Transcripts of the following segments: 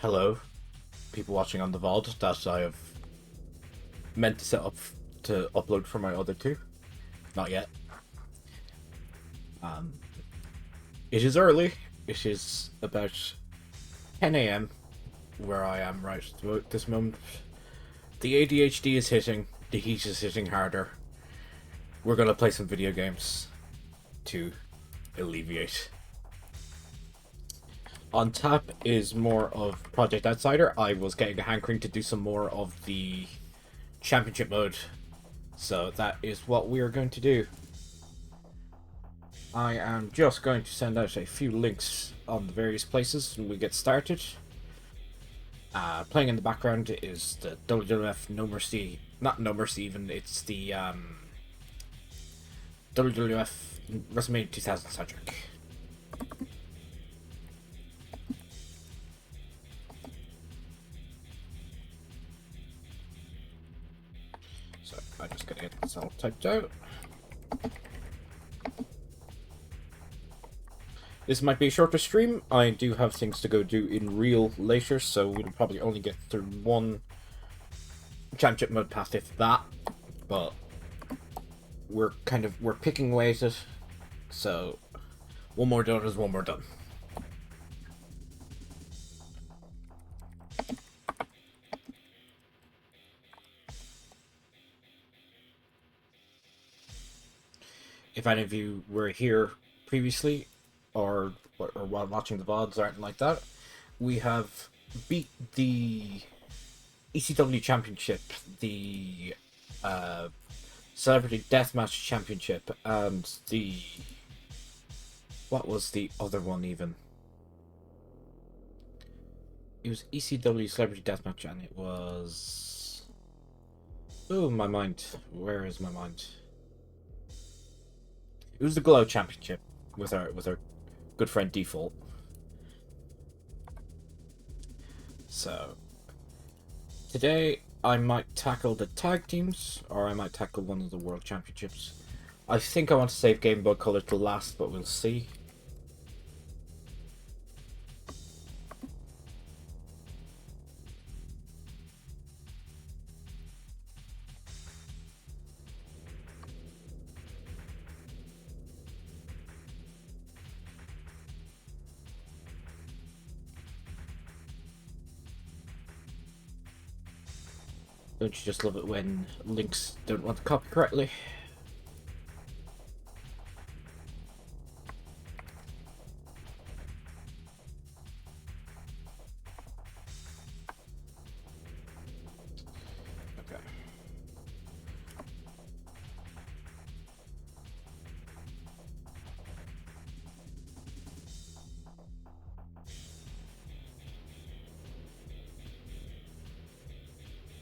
hello, people watching on the VOD that I have meant to set up to upload for my other two. Not yet. Um, it is early. It is about 10 a.m. where I am right at this moment. The ADHD is hitting. The heat is hitting harder. We're gonna play some video games to alleviate. On tap is more of Project Outsider. I was getting a hankering to do some more of the championship mode, so that is what we are going to do. I am just going to send out a few links on the various places when we get started. Playing in the background is the WWF No Mercy, not No Mercy even, it's the WWF WrestleMania 2000 soundtrack. So I'm just gonna get this all typed out. This might be a shorter stream. I do have things to go do in real later, so we'll probably only get through one championship mode path, if that. But we're picking away at it. So one more done is one more done. If any of you were here previously, or while watching the VODs or anything like that, we have beat the ECW Championship, the Celebrity Deathmatch Championship, and the... what was the other one even? It was ECW Celebrity Deathmatch, and it was... oh, my mind. Where is my mind? It was the Glow Championship with our good friend Default. So today I might tackle the tag teams, or I might tackle one of the World Championships. I think I want to save Game Boy Color to last, but we'll see. Don't you just love it when links don't want to copy correctly? Okay.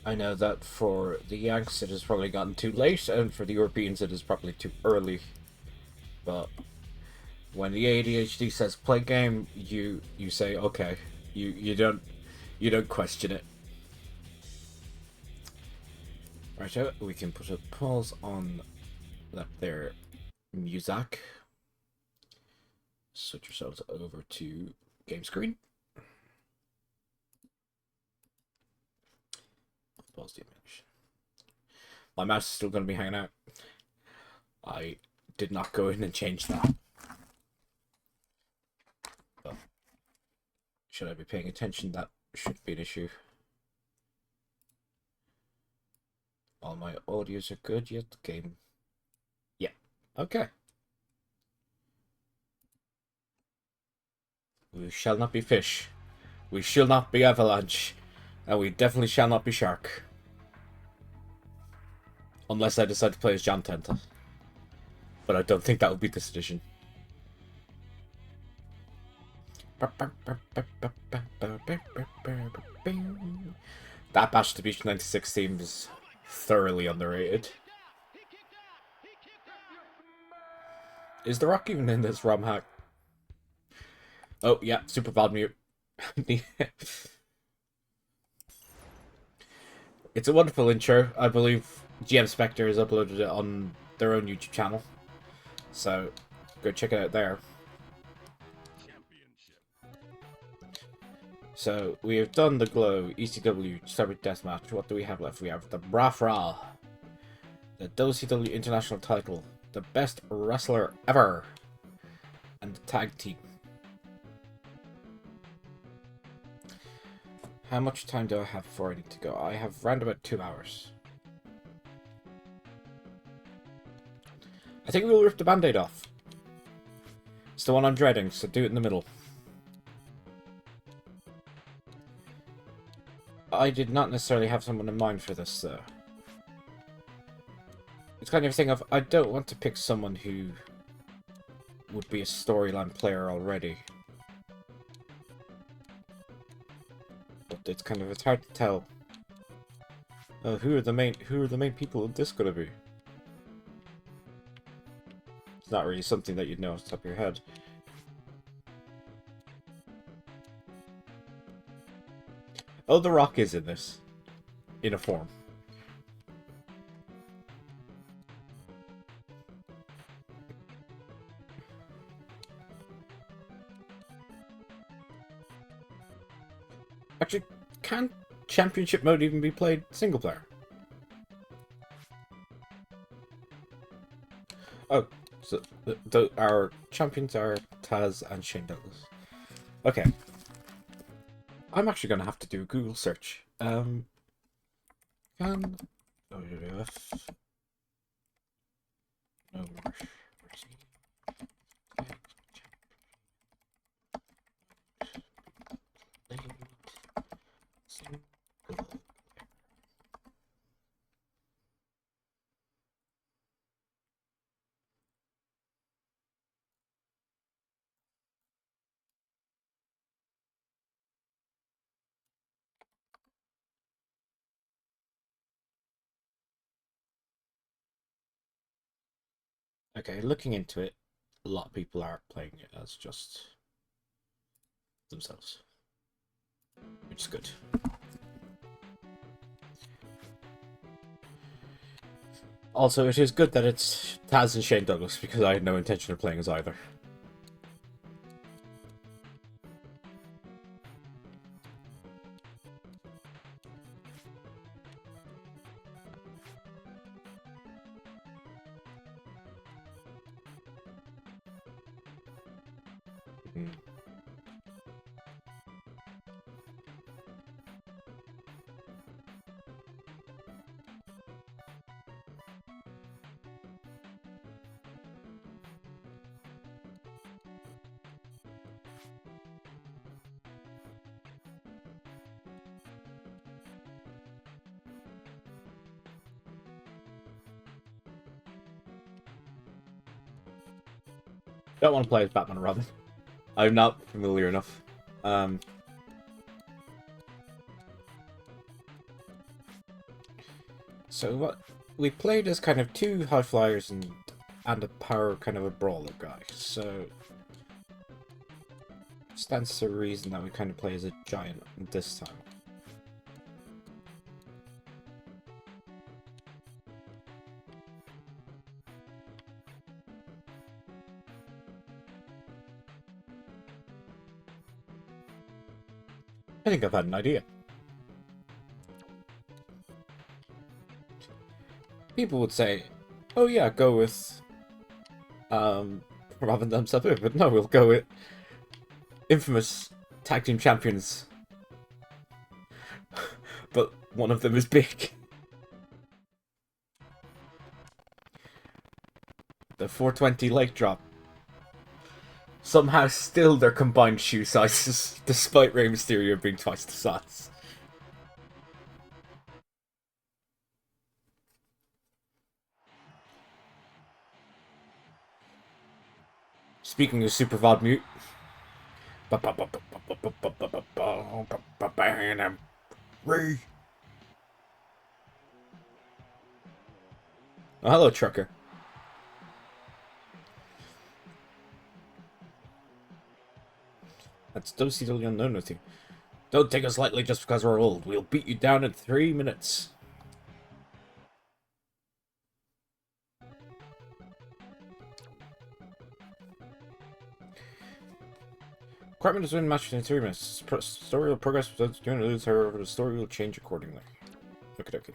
I know that for the Yanks it has probably gotten too late, and for the Europeans it is probably too early. But when the ADHD says play game, you say okay. You don't question it. Right, so we can put a pause on that there music. Switch yourselves over to game screen. Pause the image. My mouse is still going to be hanging out. I did not go in and change that. But should I be paying attention? That should be an issue. All my audios are good yet. The game. Yeah. Okay. We shall not be fish. We shall not be avalanche. And we definitely shall not be shark. Unless I decide to play as John Tenta. But I don't think that would be this edition. That Bash to Beach 96 theme is thoroughly underrated. Is The Rock even in this ROM hack? Oh, yeah, super bad mute. It's a wonderful intro. I believe GMSpectre has uploaded it on their own YouTube channel. So, go check it out there. So, we have done the Glow, ECW, Celebrity Deathmatch. What do we have left? We have the Brafra, the WCW International title, the best wrestler ever, and the tag team. How much time do I have before I need to go? I have round about 2 hours. I think we'll rip the band-aid off. It's the one I'm dreading, so do it in the middle. I did not necessarily have someone in mind for this, though. It's kind of a thing of, I don't want to pick someone who would be a storyline player already. But it's kind of, it's hard to tell. Who are the main people of this gonna be? It's not really something that you'd know off the top of your head. Oh, The Rock is in this. In a form. Actually, can championship mode even be played single player? Oh, so our champions are Taz and Shane Douglas. Okay. I'm actually going to have to do a Google search. Can WWF no more. Okay, looking into it, a lot of people are playing it as just themselves, which is good. Also, it is good that it's Taz and Shane Douglas, because I had no intention of playing as either. Don't want to play as Batman and Robin. I'm not familiar enough. So what we played as kind of two high flyers and a power kind of a brawler guy. So stands to reason that we kind of play as a giant this time. I think I've had an idea. People would say, oh yeah, go with Robin themselves, but no, we'll go with infamous tag team champions. But one of them is big. The 420 leg drop. Somehow still their combined shoe sizes, despite Rey Mysterio being twice the size. Speaking of Super VOD Mute. Rey. Oh, hello, trucker. That's WCW Unknown with you. Don't take us lightly just because we're old. We'll beat you down in 3 minutes. Equipment is in match in 3 minutes. Story will progress without doing to lose, however, the story will change accordingly. Okay, okay.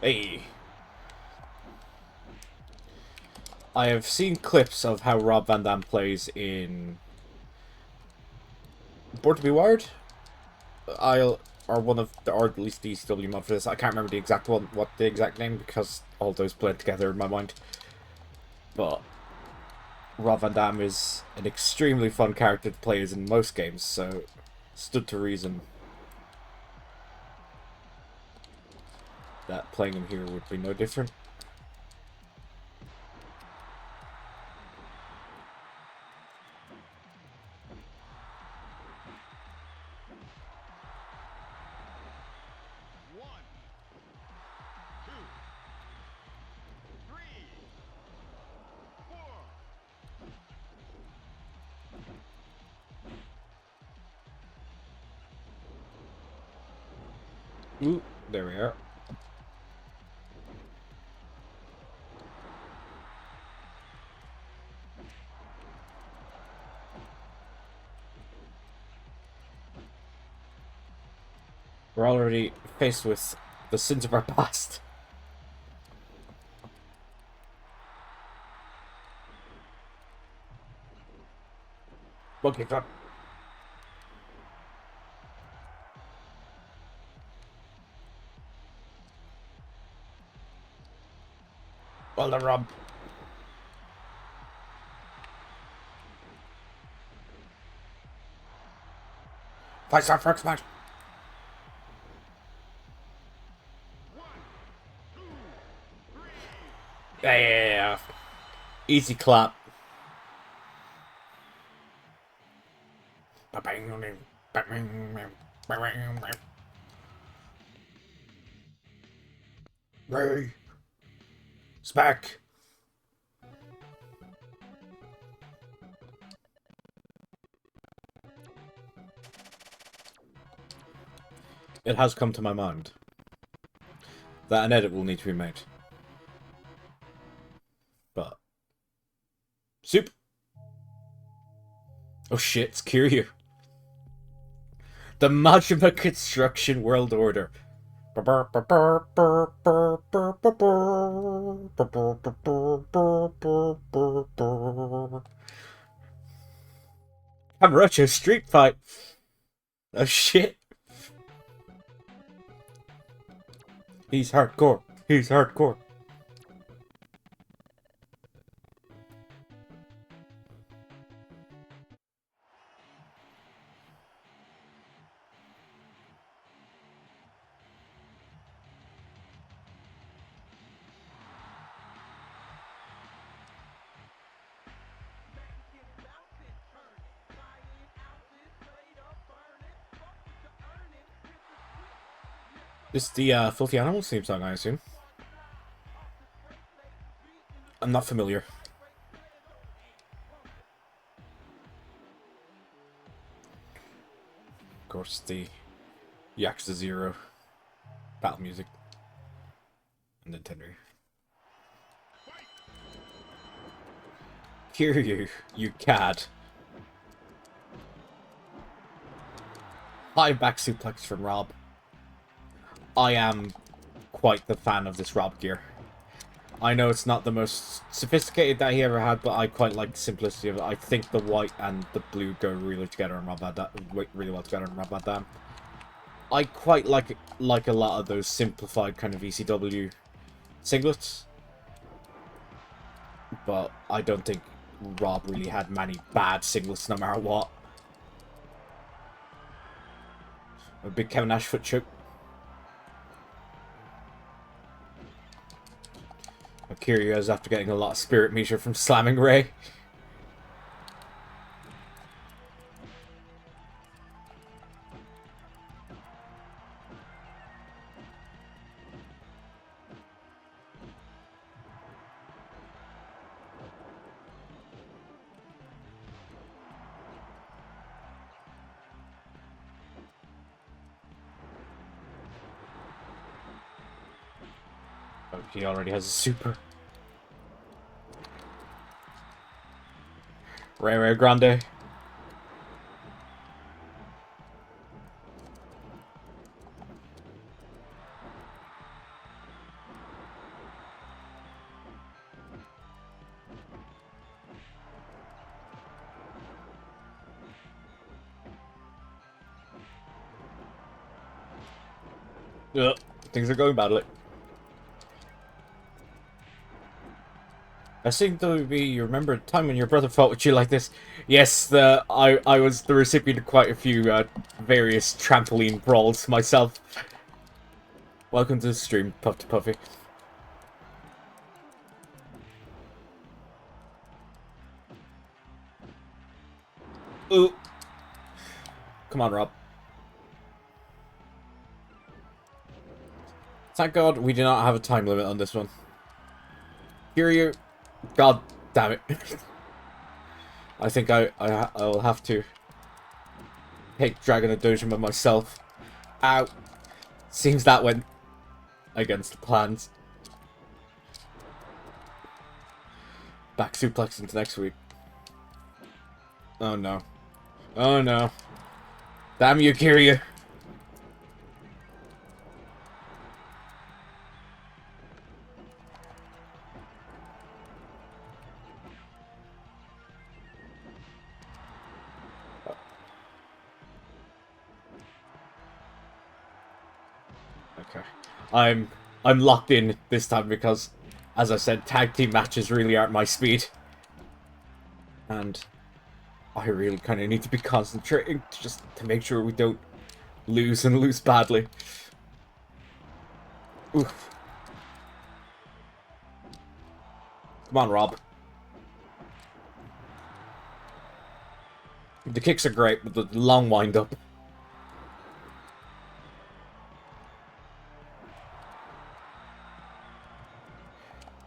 Hey! I have seen clips of how Rob Van Dam plays in Born to Be Wired. Or one of the, or at least the ECW mod for this. I can't remember the exact one, what the exact name, because all those blend together in my mind. But Rob Van Dam is an extremely fun character to play as in most games, so stood to reason that playing him here would be no different. Ooh, there we are. We're already faced with the sins of our past. Monkey drop. Well done, Rob. 5-star frog smash. Yeah. Easy clap. Rey. Spec. It has come to my mind that an edit will need to be made. But soup. Oh shit, it's Kiryu. The Majima Construction World Order. Kamurocho Street Fight. Oh shit. He's hardcore. He's hardcore. This is the Filthy Animals theme song, I assume. I'm not familiar. Of course, the Yakuza 0 battle music. Nintendo. Kiryu, you cad. High back suplex from Rob. I am quite the fan of this Rob gear. I know it's not the most sophisticated that he ever had, but I quite like the simplicity of it. I think the white and the blue go really together on Rob Van Dam, really well together on Rob Van Dam. I quite like a lot of those simplified kind of ECW singlets, but I don't think Rob really had many bad singlets no matter what. A big Kevin Nash foot choke. Kiryu is after getting a lot of spirit meter from slamming Rey. Oh, he already has a super. Rey Grande. Ugh, things are going badly. I think WB, you remember a time when your brother fought with you like this? Yes, I was the recipient of quite a few various trampoline brawls myself. Welcome to the stream, Puff to Puffy. Ooh. Come on, Rob. Thank God we do not have a time limit on this one. Kiryu, God damn it. I think I'll have to take Dragon of Dojima myself. Ow. Seems that went against the plans. Back suplex into next week. Oh no. Oh no. Damn you, Kiryu. Okay. I'm locked in this time because, as I said, tag team matches really aren't my speed. And I really kind of need to be concentrating just to make sure we don't lose and lose badly. Oof. Come on, Rob. The kicks are great, but the long wind-up.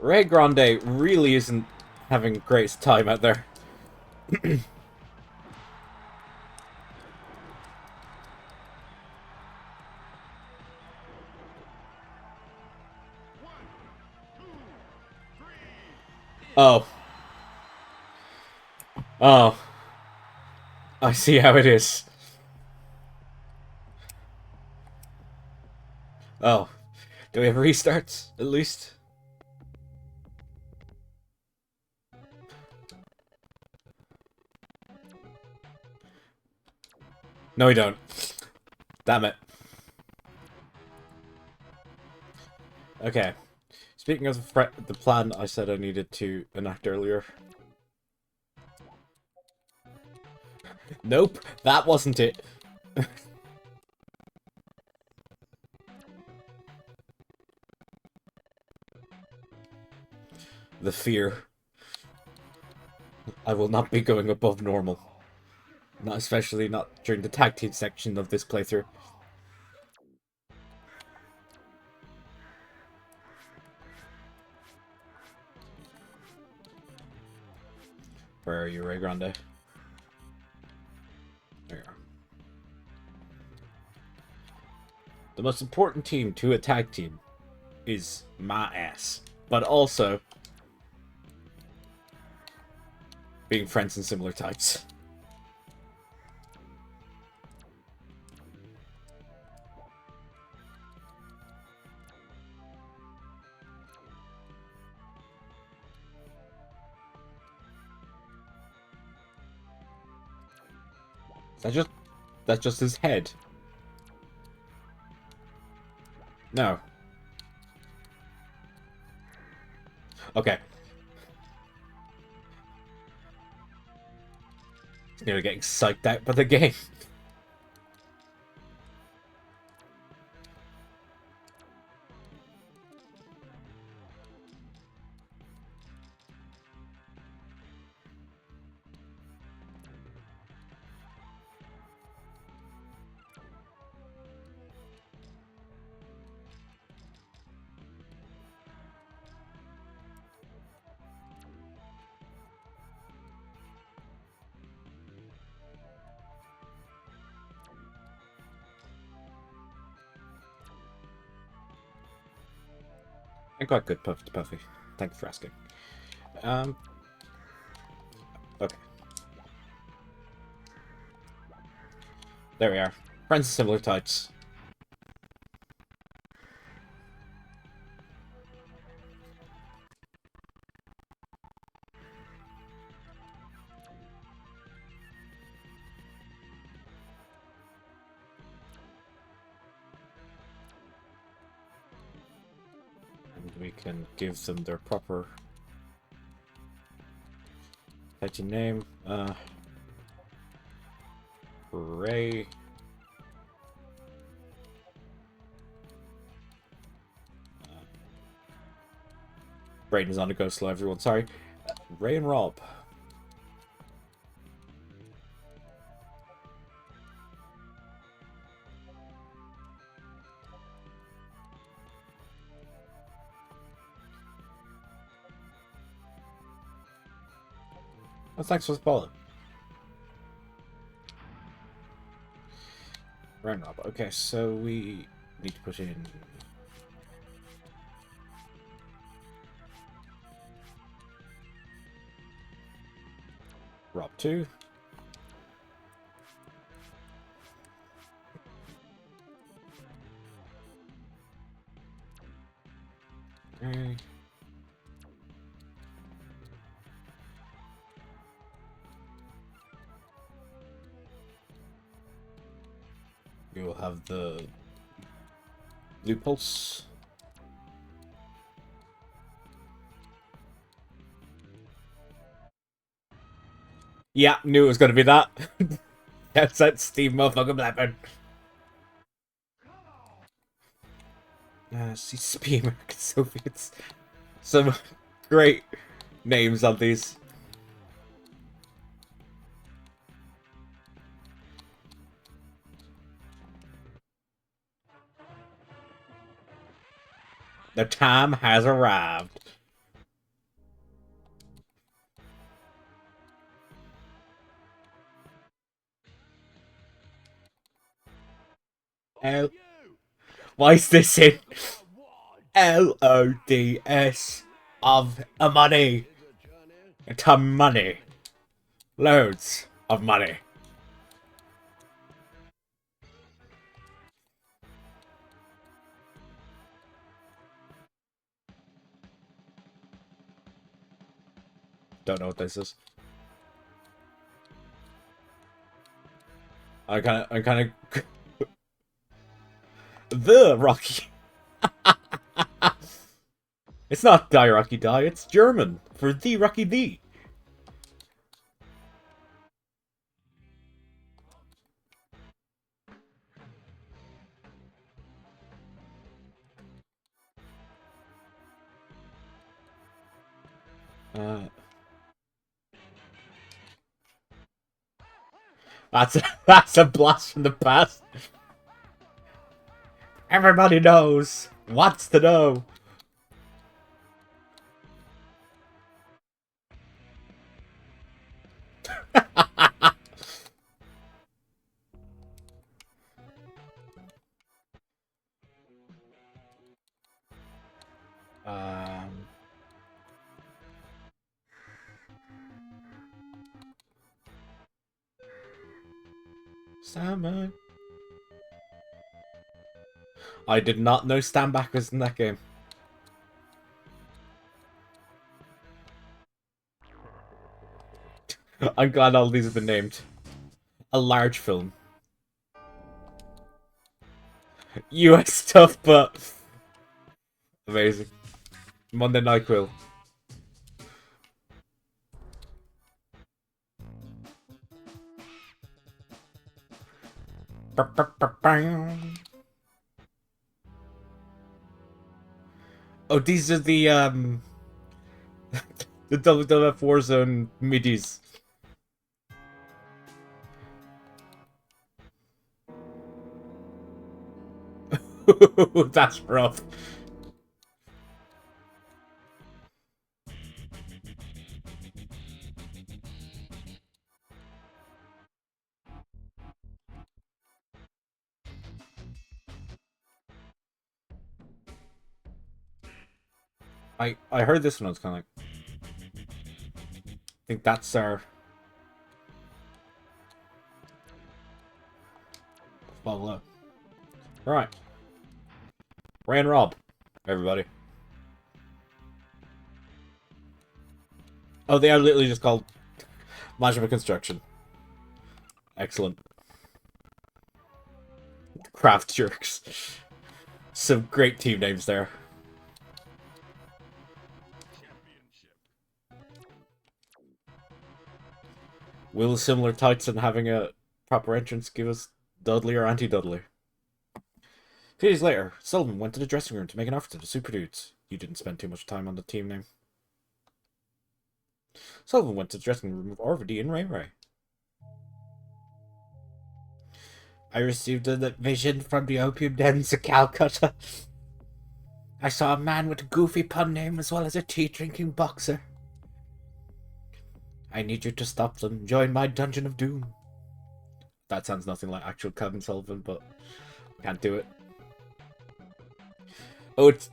Rey Grande really isn't having a great time out there. Oh. Oh. I see how it is. Oh. Do we have restarts, at least? No, we don't. Damn it. Okay. Speaking of the plan I said I needed to enact earlier. Nope, that wasn't it. The fear. I will not be going above normal. Not especially not during the tag team section of this playthrough. Where are you, Rey Grande? There you are. The most important team to a tag team is my ass. But also being friends in similar types. That's just his head. No. Okay. He's nearly getting psyched out by the game. I'm quite good, Puffy. Thanks for asking. Okay. There we are. Friends of similar types. And we can give them their proper Titan name. Rey. Braden is on a go slow, everyone. Sorry. Rey N Rob. Oh, thanks for following. Rey N Rob. Okay, so we need to put in Rob 2. Okay. We will have the blue pulse. Yeah, knew it was going to be that. That's that Steve motherfucking Blackburn. CCP American Soviets. Some great names on these. The time has arrived. Why is this in LODS of money? To money. Loads of money. Don't know what this is. I'm kind of the Rocky. It's not Die Rocky Die, it's German for the Rocky D. That's a blast from the past. Everybody knows. Wants to know. Salmon. I did not know stand back was in that game. I'm glad all these have been named. A large film. US stuff, but amazing. Monday Night Quill. Oh, these are the the WWF Warzone middies. That's rough. I heard this one. I was kind of like, I think that's our. blah, blah. Right. Rey N Rob, everybody. Oh, they are literally just called Management Construction. Excellent. Craft Jerks. Some great team names there. Will similar tights and having a proper entrance give us Dudley or anti-Dudley? 2 days later, Sullivan went to the dressing room to make an offer to the Super Dudes. You didn't spend too much time on the team name. Sullivan went to the dressing room of Orvady and Ray Ray. I received a vision from the opium dens of Calcutta. I saw a man with a goofy pun name as well as a tea-drinking boxer. I need you to stop them. Join my Dungeon of Doom. That sounds nothing like actual Kevin Sullivan, but I can't do it. Oh, it's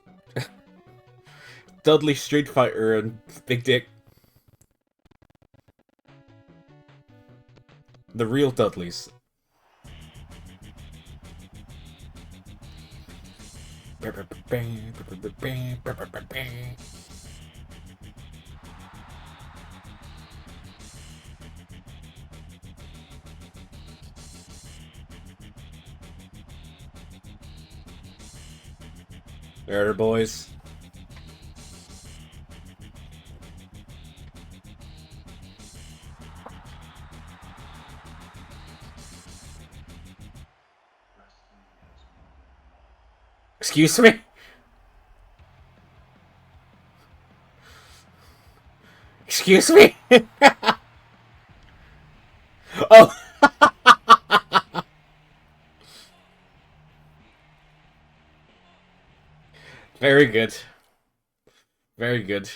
Dudley Street Fighter and Big Dick. The real Dudleys. There, boys. Excuse me? Excuse me? Oh! Very good. Very good.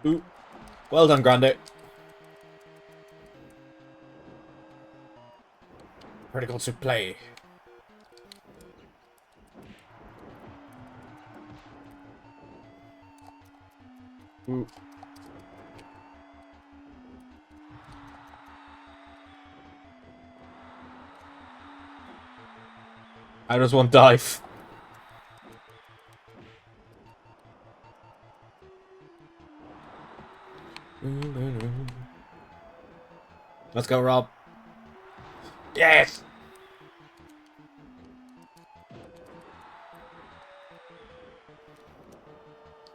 Ooh. Well done, Grande. Critical to play. Ooh. I just want dive. Let's go, Rob. Yes!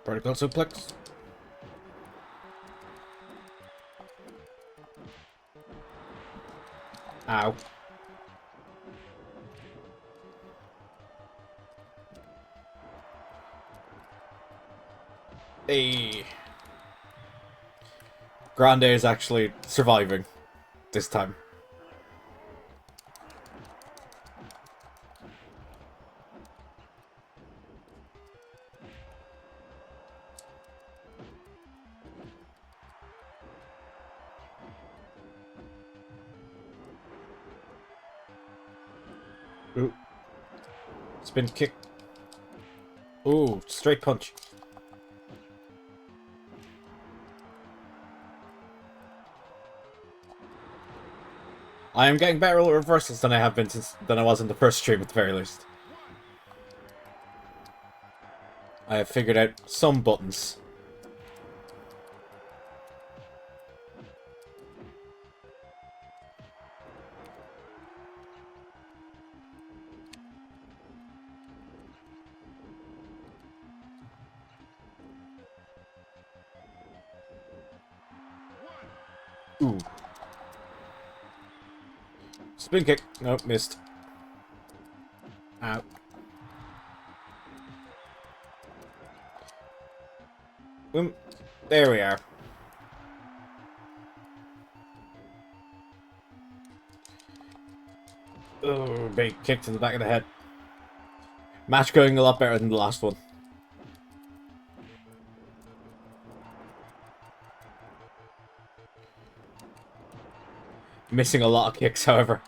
Vertical suplex. Ow. Hey. Grande is actually surviving this time. Ooh. Spin kick. Ooh, straight punch. I am getting better at reversals than I have been than I was in the first stream at the very least. I have figured out some buttons. Ooh. Spin kick. Nope, missed. Ow. Boom. There we are. Oh, big kick to the back of the head. Match going a lot better than the last one. Missing a lot of kicks, however.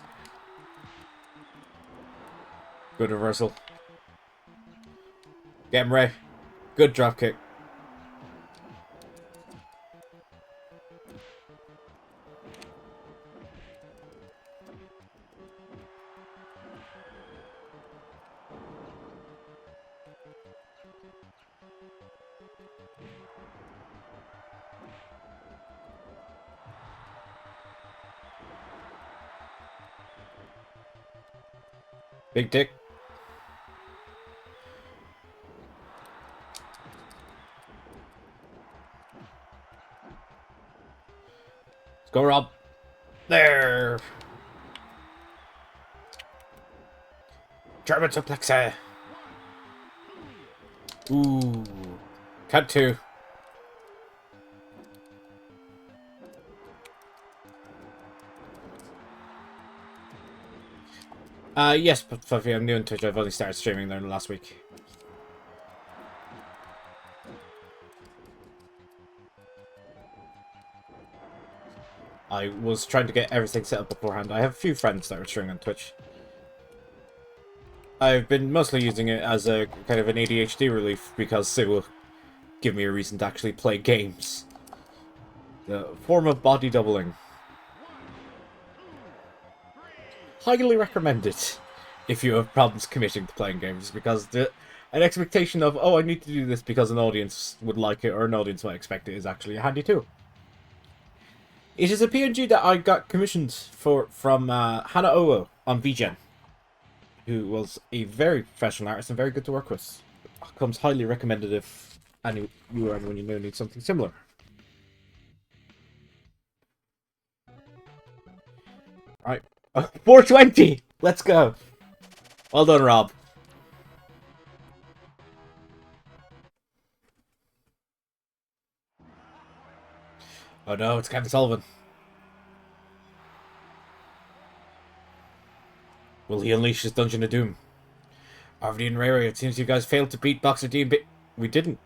Good reversal. Get him, Ray. Good drop kick. Big dick. Let's go, Rob. There. German suplex. Ooh. Cut 2. Yes, but Fluffy, I'm new on Twitch. I've only started streaming there last week. I was trying to get everything set up beforehand. I have a few friends that are streaming on Twitch. I've been mostly using it as a kind of an ADHD relief because it will give me a reason to actually play games. The form of body doubling. Highly recommended if you have problems committing to playing games, because an expectation of, oh, I need to do this because an audience would like it or an audience might expect it is actually handy too. It is a PNG that I got commissioned from GRANDE on VGen, who was a very professional artist and very good to work with. Comes highly recommended if you or anyone you know need something similar. Right. 420! Let's go! Well done, Rob. Oh no, it's Kevin Sullivan. Will he unleash his Dungeon of Doom? RVD and Ray, it seems you guys failed to beat Boxer D and We didn't.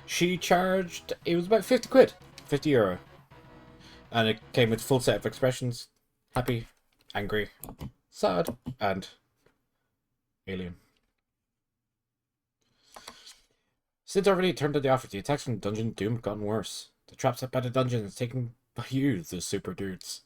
She charged... It was about 50 quid. 50 euro. And it came with full set of expressions. Happy, angry, sad, and alien. Since already turned to the offer, the attacks from Dungeon Doom have gotten worse. The traps up by the dungeon is taken by you, the super dudes.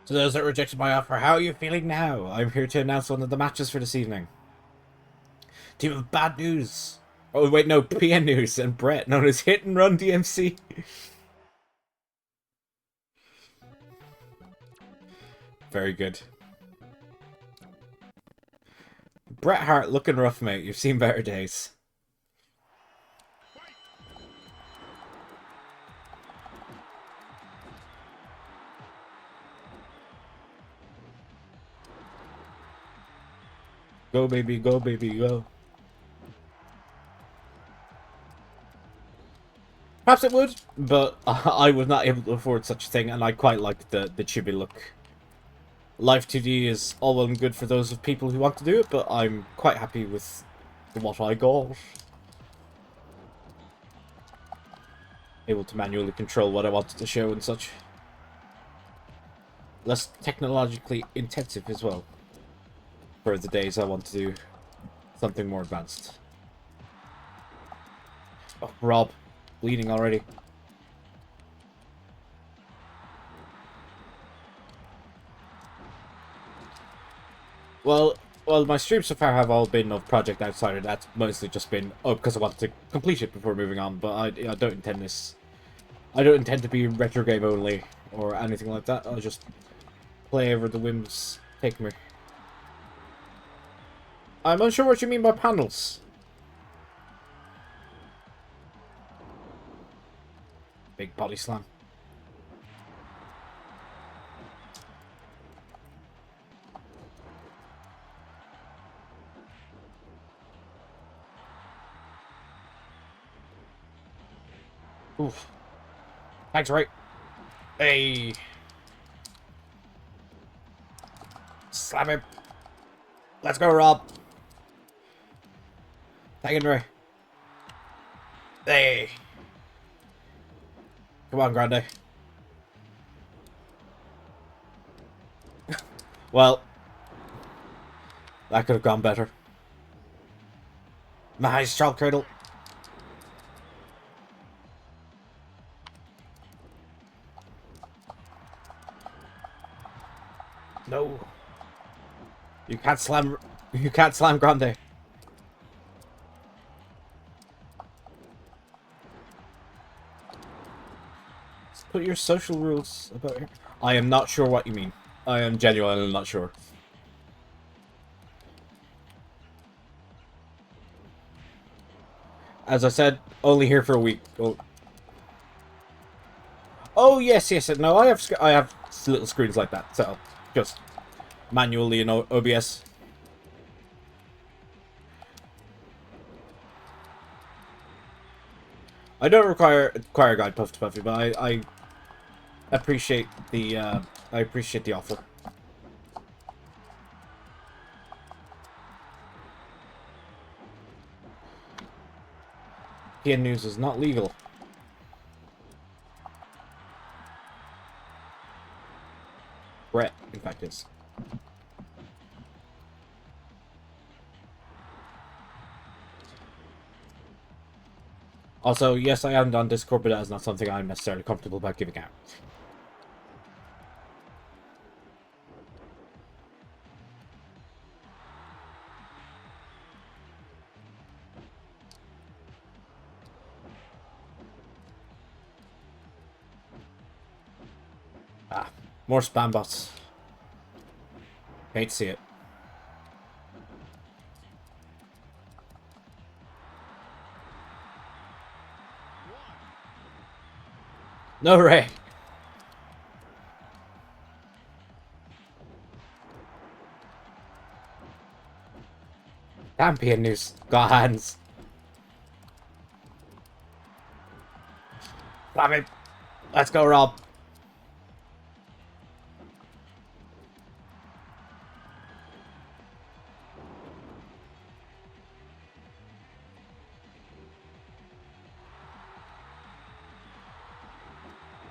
To those that rejected my offer, how are you feeling now? I'm here to announce one of the matches for this evening. Team of Bad News. Oh, wait, no, PN News and Brett, known as Hit and Run DMC. Very good. Bret Hart looking rough, mate. You've seen better days. Go, baby, go, baby, go. Perhaps it would, but I was not able to afford such a thing, and I quite like the chibi look. Live 2D is all well and good for those of people who want to do it, but I'm quite happy with what I got. Able to manually control what I wanted to show and such. Less technologically intensive as well. For the days I want to do something more advanced. Oh, Rob. Bleeding already. Well, my streams so far have all been of Project Outsider. That's mostly just been because I wanted to complete it before moving on. But I don't intend this. I don't intend to be retro game only or anything like that. I'll just play over the whims take me. I'm unsure what you mean by panels. Big body slam. Oof. Thanks, right. Hey. Slam him. Let's go, Rob. Tag in, Ray. Hey. Come on, Grande. Well, that could have gone better. Nice job, Cradle. No. You can't slam. You can't slam Grande. Just put your social rules about here. I am not sure what you mean. I am genuinely not sure. As I said, only here for a week. Oh yes, yes. No, I have little screens like that. So just manually in OBS. I don't require a guide puff to Puffy, but I appreciate the offer. PN News is not legal. Brett, in fact, is. Also, yes, I am on Discord, but that is not something I'm necessarily comfortable about giving out. Ah, more spam bots. Hate to see it. No, Ray. Champion News. Got hands. Damn it. Let's go, Rob.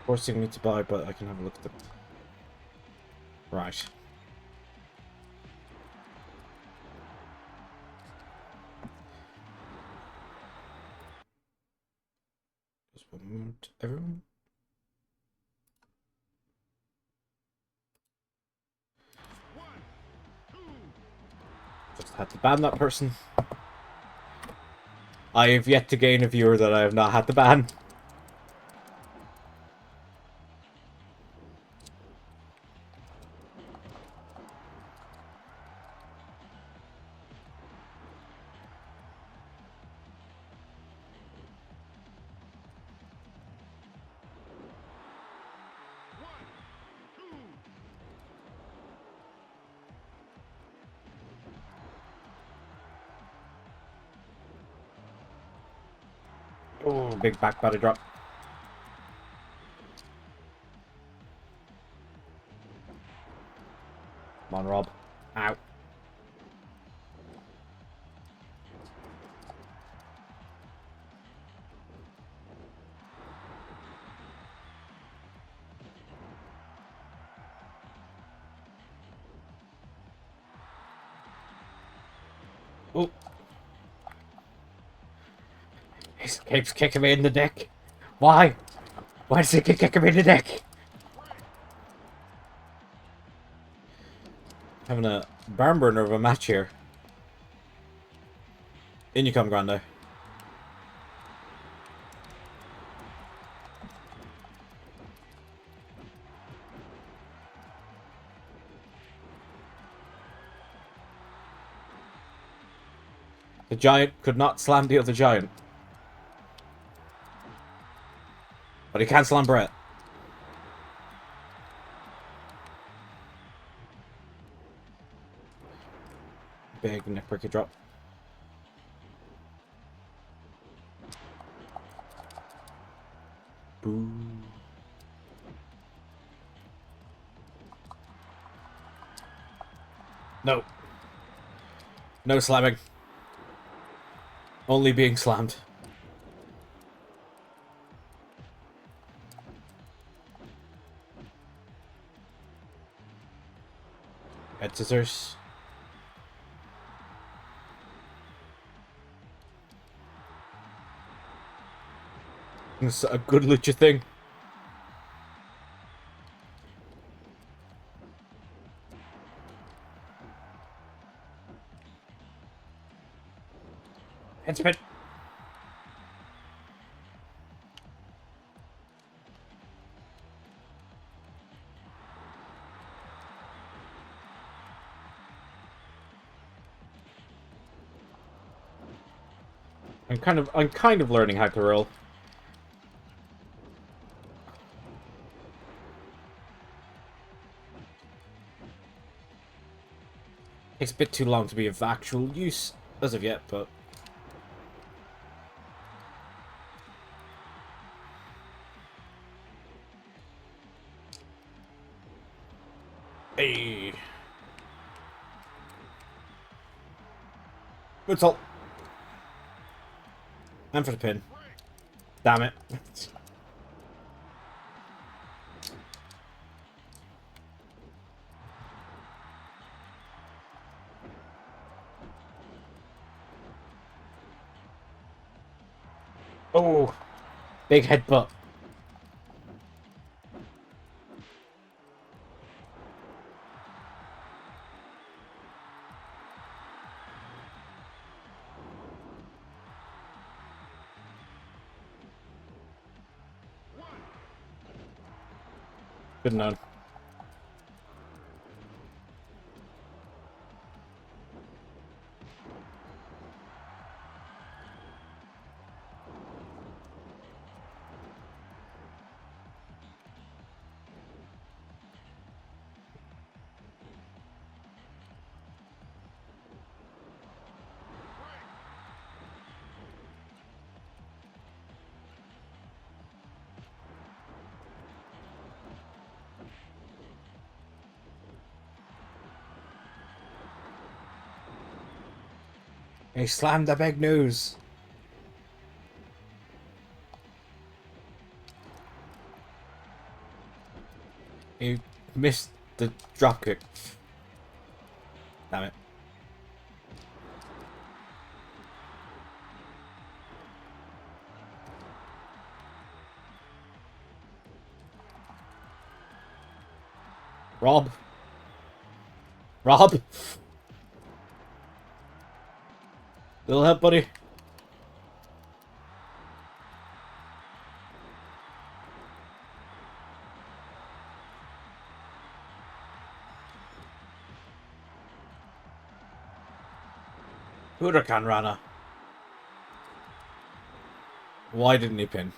Forcing me to buy, but I can have a look at them. Right. Just one moment, everyone. Just had to ban that person. I have yet to gain a viewer that I have not had to ban. Oh, big back body drop. Come on, Rob. Ow. Oh. He keeps kicking me in the dick. Why? Why does he keep kicking me in the dick? Having a barn burner of a match here. In you come, Grande. The giant could not slam the other giant. But he can slam Brett. Big neck breaker drop. Boo. No. No slamming. Only being slammed. Head scissors. It's a good lucha thing. Head spin. I'm kind of learning how to roll. Takes a bit too long to be of actual use as of yet, but hey, good salt. And for the pin. Damn it. Oh, big headbutt. Good known. He slammed the big news. He missed the dropkick. Damn it. Rob. Rob. Little help, buddy. Huracan Rana. Why didn't he pin?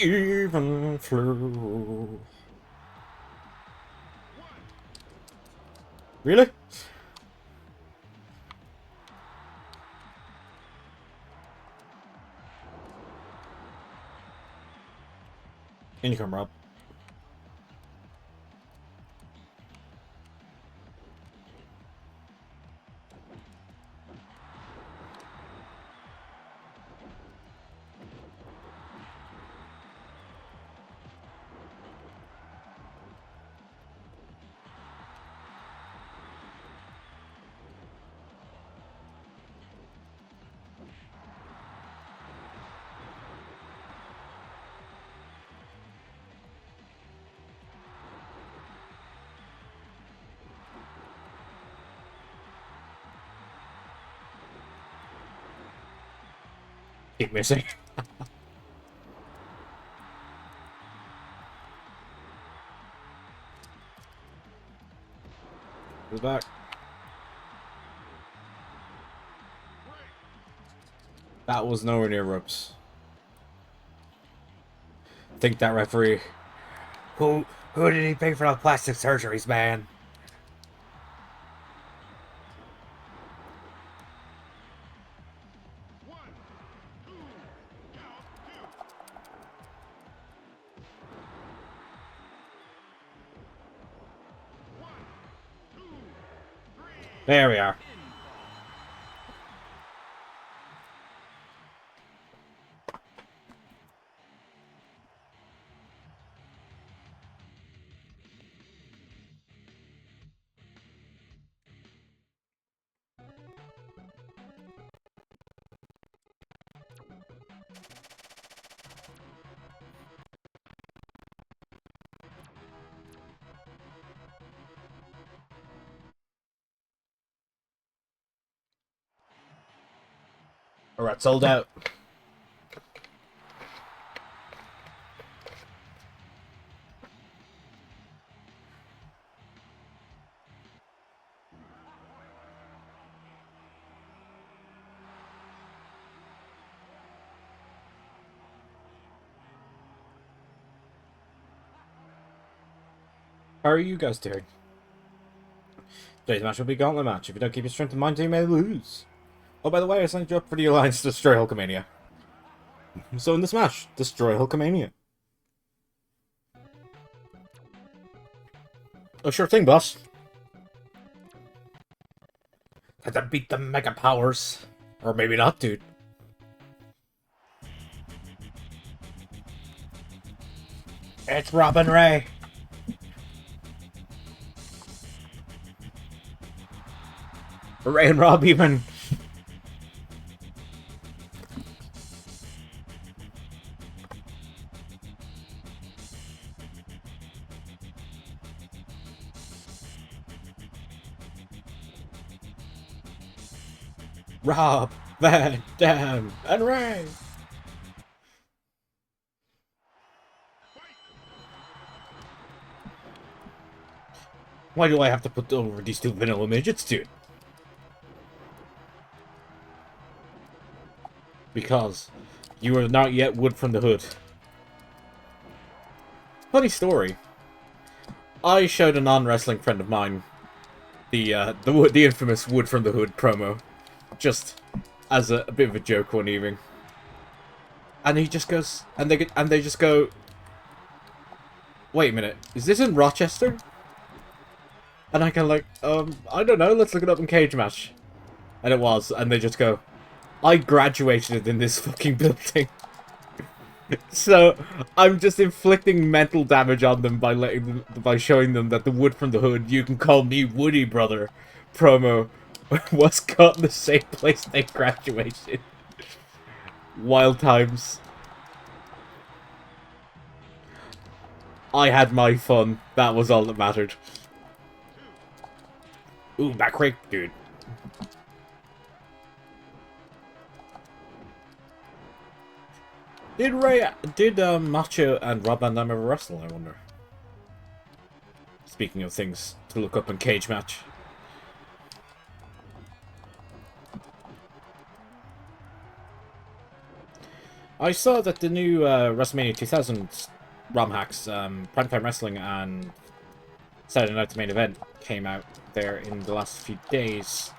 Even flew. Really? In you come, Rob. Keep missing. He's back. That was nowhere near ropes. Think that referee. Who did he pay for the plastic surgeries, man? There we are. Alright, sold out. How are you guys doing? Today's match will be a gauntlet match. If you don't keep your strength in mind, you may lose. Oh, by the way, I signed you up for the Alliance to destroy Hulkamania. So in this match, destroy Hulkamania. Oh, sure thing, boss. Had to beat the Mega Powers. Or maybe not, dude. It's Rob and Rey. Rey N Rob, even. Rob, Van Dam, and Rey. Why do I have to put over these two vanilla midgets, dude? Because you are not yet wood from the hood. Funny story. I showed a non-wrestling friend of mine the infamous Wood from the Hood promo, just as a bit of a joke one evening, and he just goes, and they just go, "Wait a minute, is this in Rochester?" And I kind of like, I don't know, let's look it up in Cage Match, and it was, and they just go, "I graduated in this fucking building." So I'm just inflicting mental damage on them by showing them that the Wood from the Hood, you can call me Woody brother, promo was cut in the same place they graduated. Wild times. I had my fun. That was all that mattered. Ooh, back rake, dude. Did Macho and Rob Van Dam ever wrestle, I wonder? Speaking of things to look up in Cage Match. I saw that the new WrestleMania 2000 ROM hacks, Primetime Wrestling and Saturday Night's Main Event came out there in the last few days.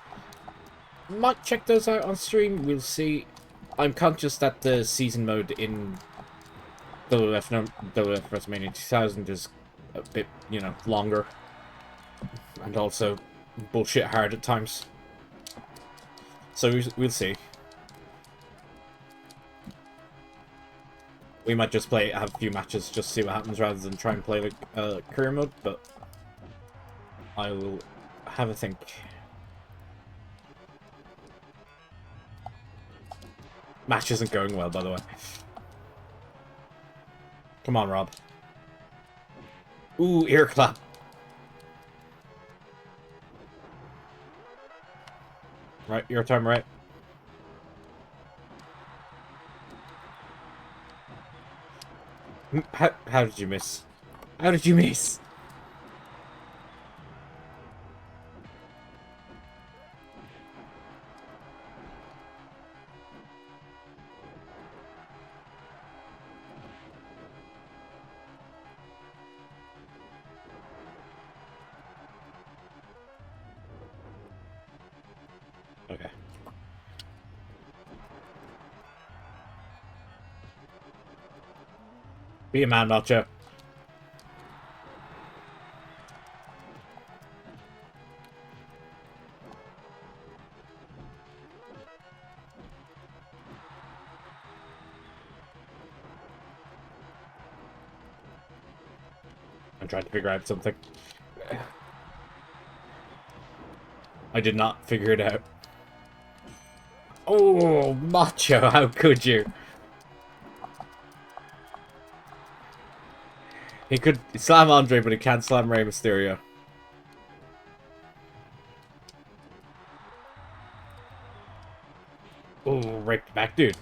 Might check those out on stream, we'll see. I'm conscious that the season mode in WWF WrestleMania 2000 is a bit, you know, longer. And also bullshit hard at times. So we'll see. We might just have a few matches, just see what happens, rather than try and play like career mode, but I will have a think. Match isn't going well, by the way. Come on, Rob. Ooh, ear clap. Right, your turn, right? How did you miss? How did you miss? Okay. Be a man, Macho. I'm trying to figure out something. I did not figure it out. Oh, Macho, how could you? He could slam Andre, but he can't slam Rey Mysterio. Oh, right back, dude.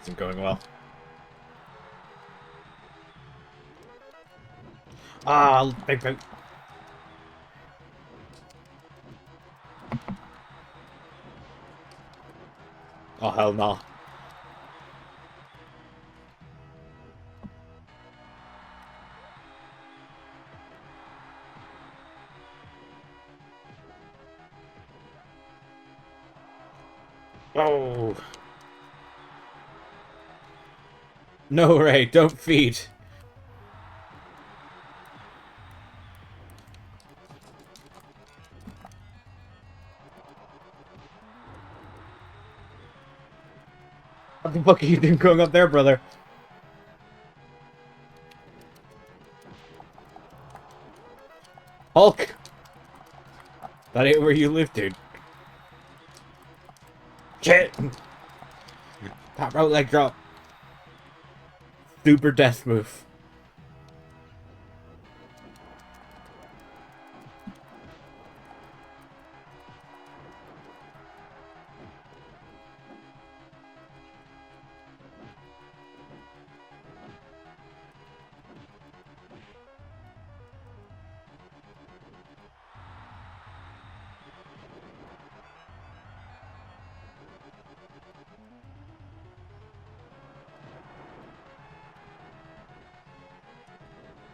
Isn't going well. Ah, big boot. Oh, hell no. Oh. No, Ray, don't feed. What the fuck are you doing going up there, brother? Hulk! That ain't where you live, dude. Shit! Top rope leg drop. Super death move.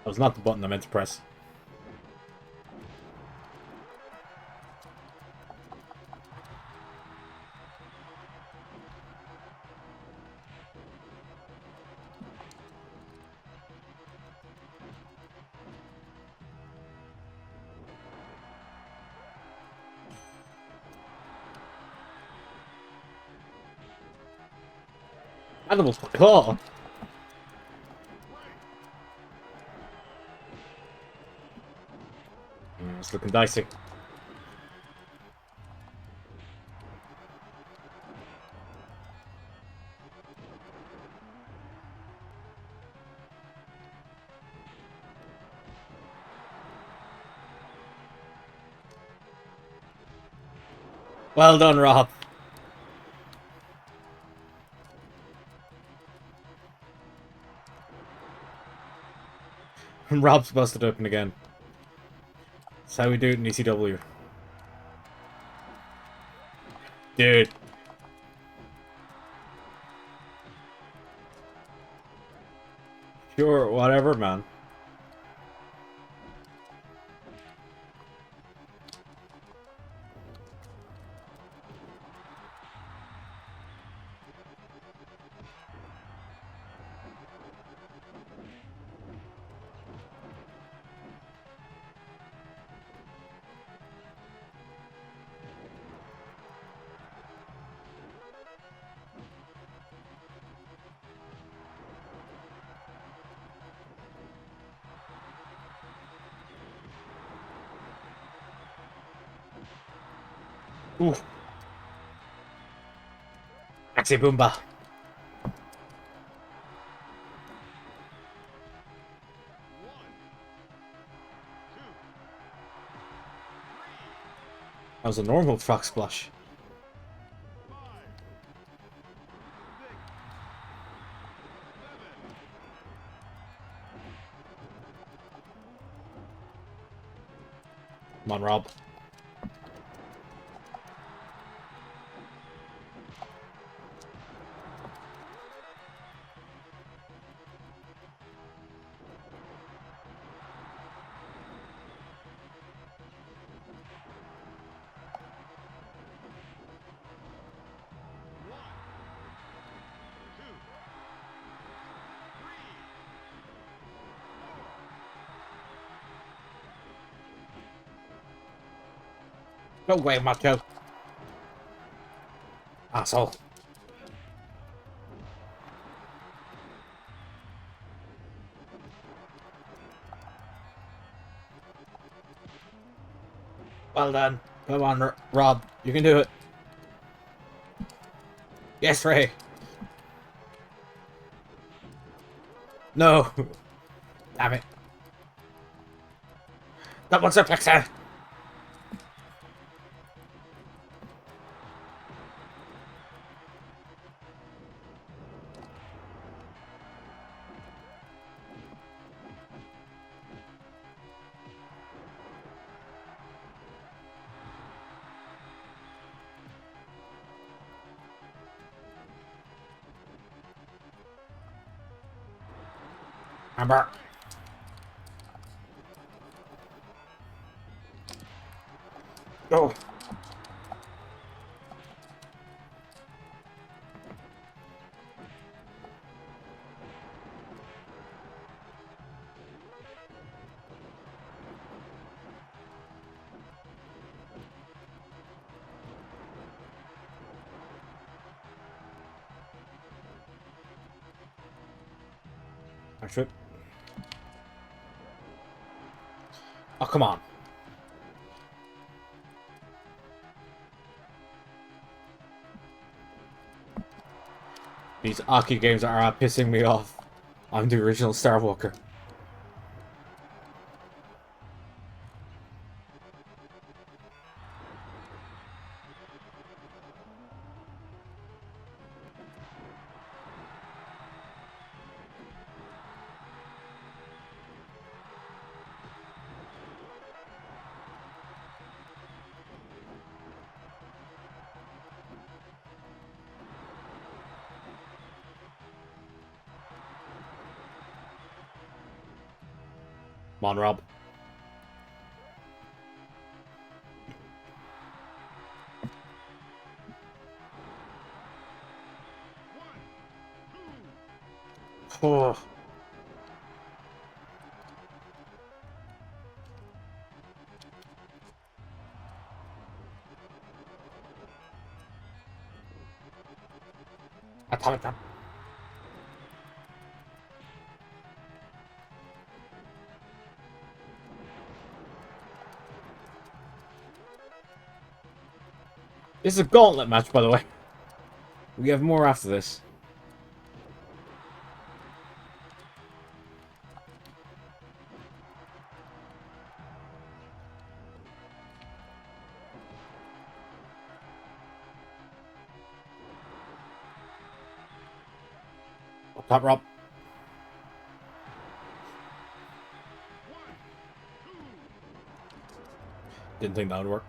That was not the button I meant to press. Animals claw! It's looking dicey. Well done, Rob. Rob's busted open again. That's how we do it in ECW. Dude. Sure, whatever, man. Ooh. Axie Boomba. That was a normal frog splash. Come on, Rob. No way, Macho. Asshole. Well done. Come on, Rob. You can do it. Yes, Ray. No. Damn it. That one's a plexer. Amber. Go. I should. Oh, come on. These Aki games are pissing me off. I'm the original Star Walker. Come on, Rob. Oh. Atomic Jump. This is a gauntlet match, by the way. We have more after this. Up top, Rob. Didn't think that would work.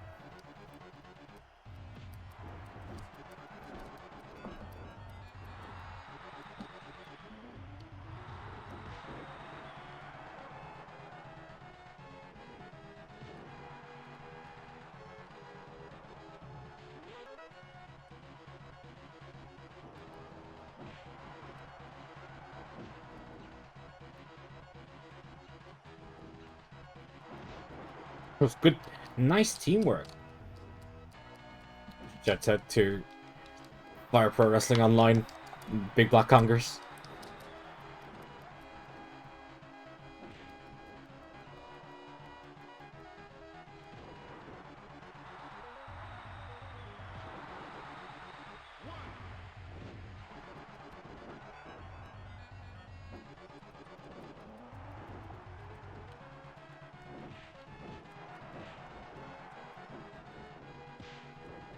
It was good, nice teamwork. Jet set to Fire Pro Wrestling Online, Big Black Congress.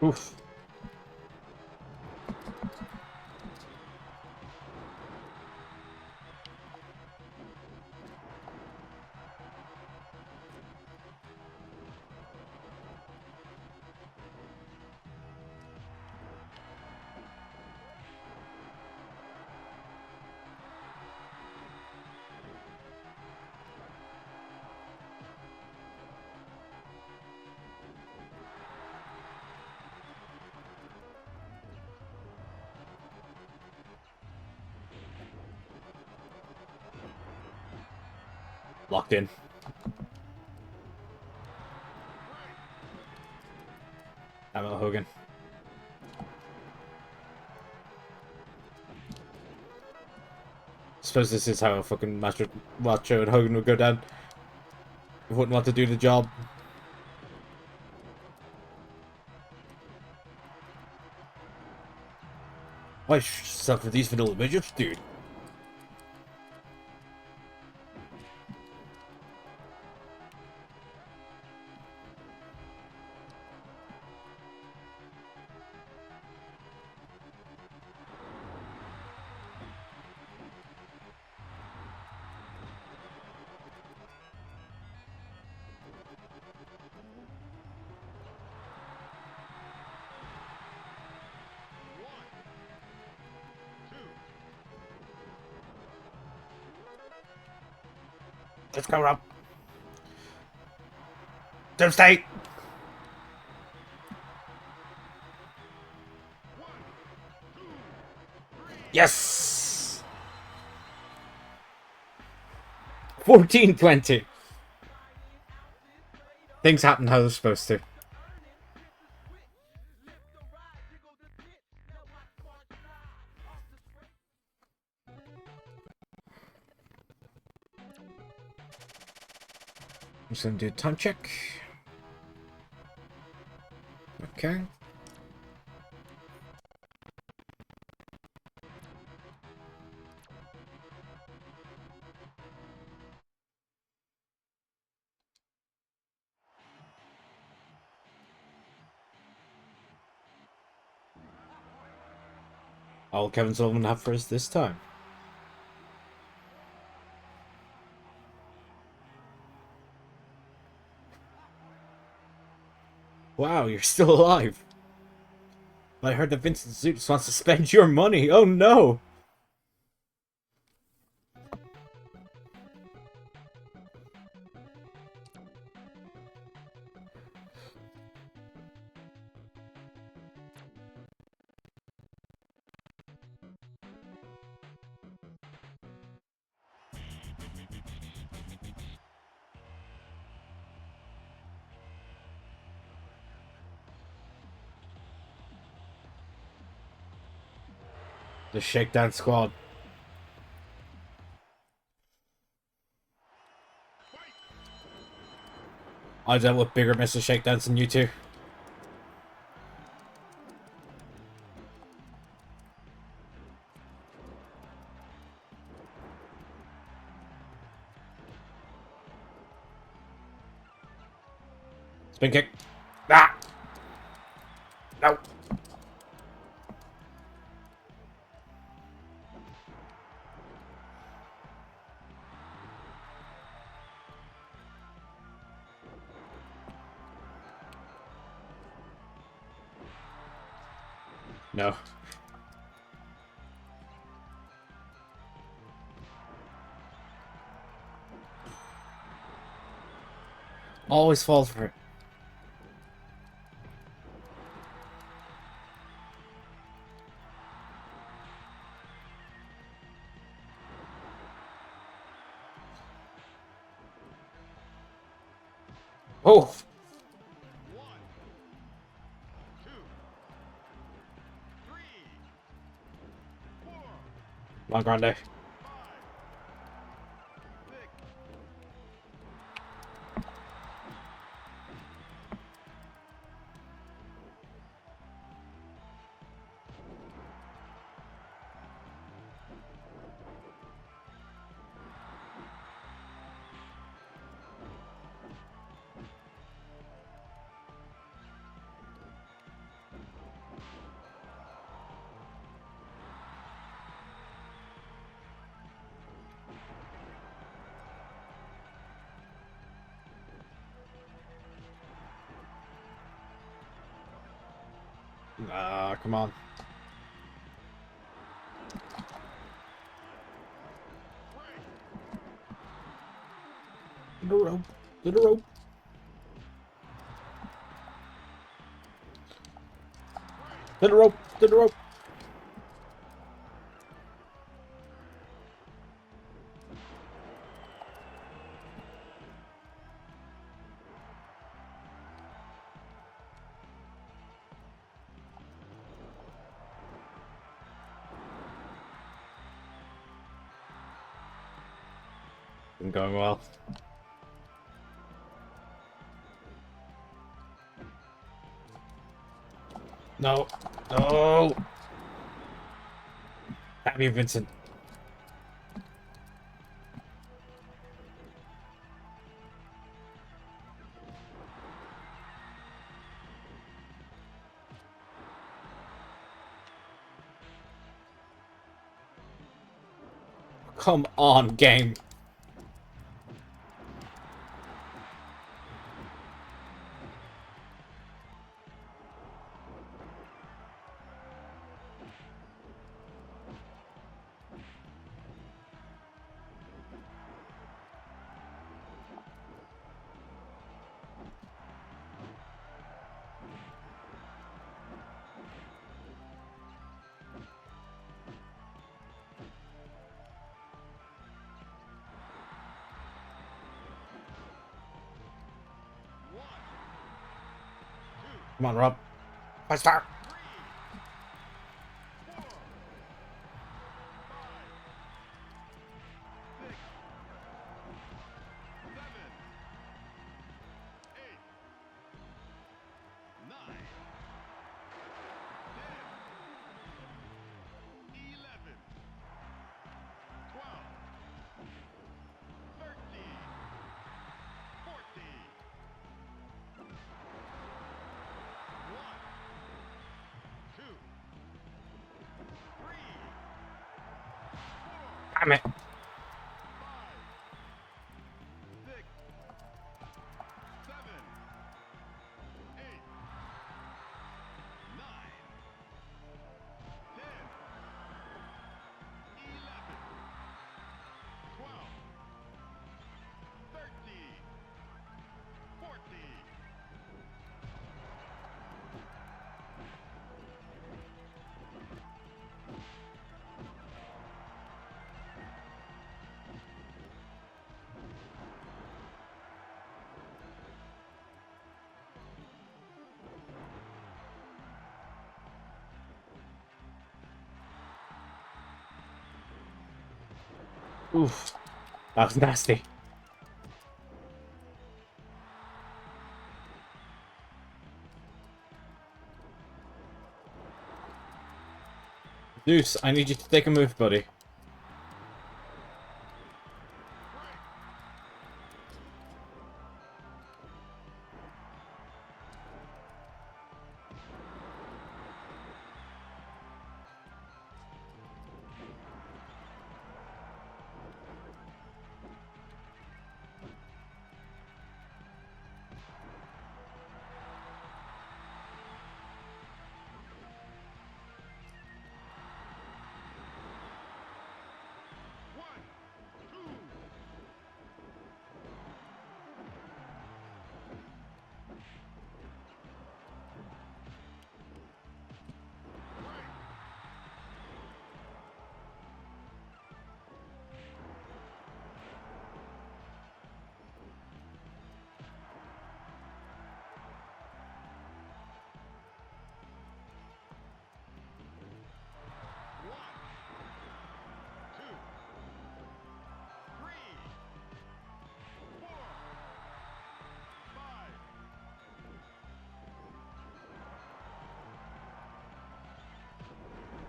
Oof. Locked in. Hogan. Suppose this is how a fucking Macho and Hogan would go down. He wouldn't want to do the job. Why sell for these vanilla midgets, dude? Let's go, Rob. Don't stay. Yes. 14-20. Things happen how they're supposed to. I'm just gonna do a time check. Okay. All Kevin Sullivan have for us this time. Wow, you're still alive. But I heard that Vincent Zoots wants to spend your money. Oh no! The Shakedown Squad. I dealt with bigger Mr. Shakedowns than you two. Spin kick. Ah! No! No. Always falls for it. Oh! Come on, Grande. Ah, come on. To the rope. To the rope. To the rope. To the rope. been going well. No. No! Damn you, Vincent. Come on, game. Come on, Rob. 5-star. Damn it. Oof. That was nasty. Zeus, I need you to take a move, buddy.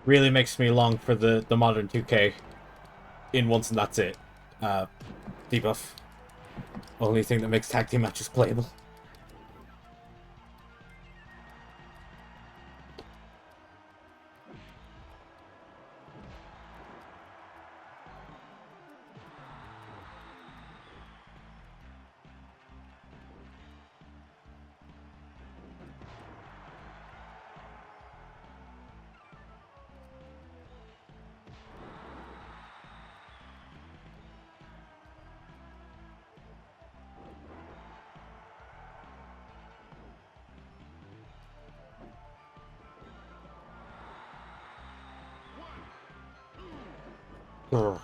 Really makes me long for the modern 2K in once and that's it. Debuff. Only thing that makes tag team matches playable. Ugh.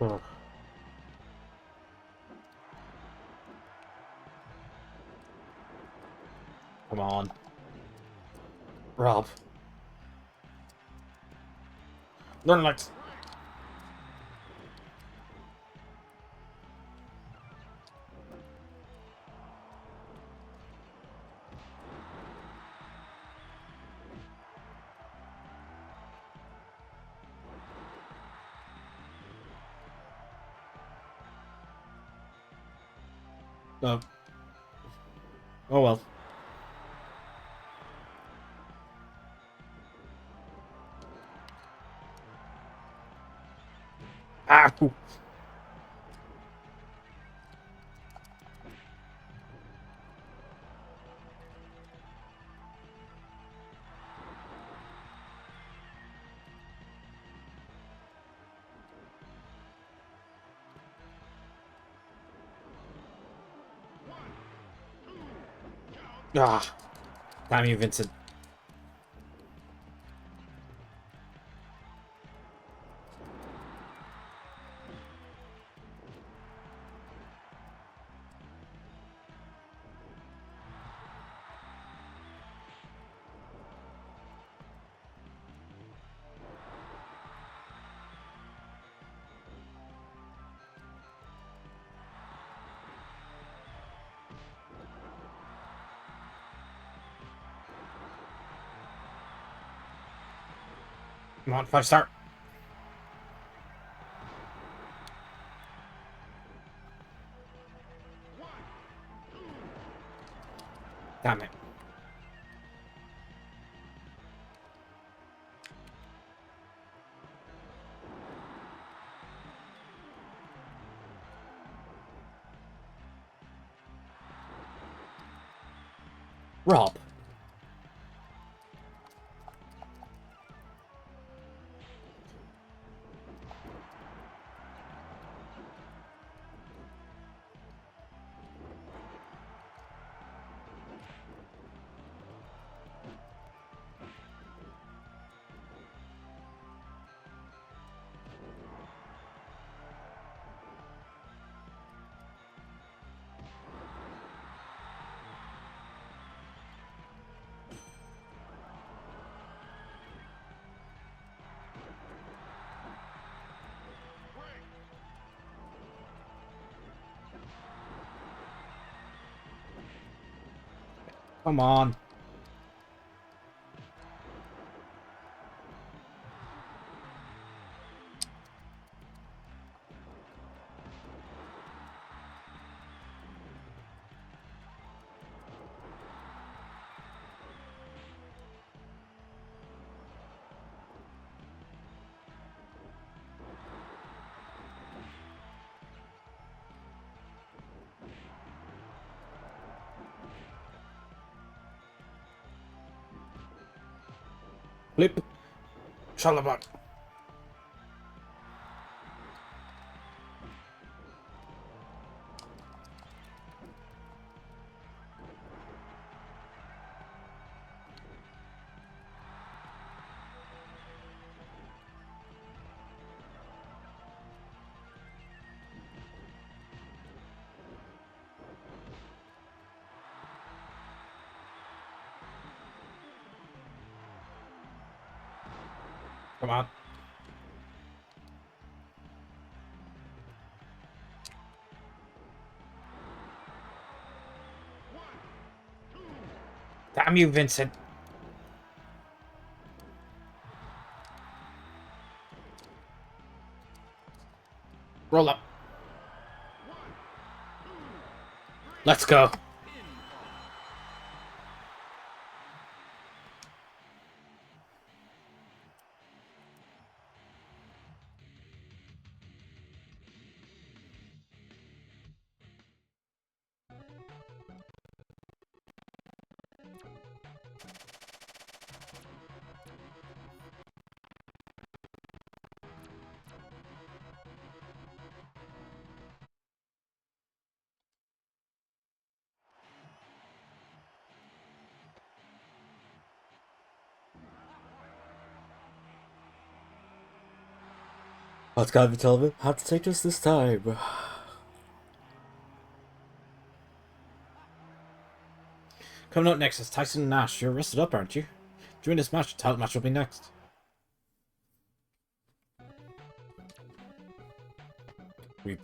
Ugh. Come on. Rob. Learn legs. Uh, oh well. Ah! Ooh. Ah! Damn you, Vincent. Come on, 5-star. Damn it. Rob. Come on. Flip. Shalabak. Come on. Damn you, Vincent. Roll up. Let's go. How's gotta be told how to take this time. Coming up next is Tyson Nash. You're rested up, aren't you? During this match, the title match will be next. We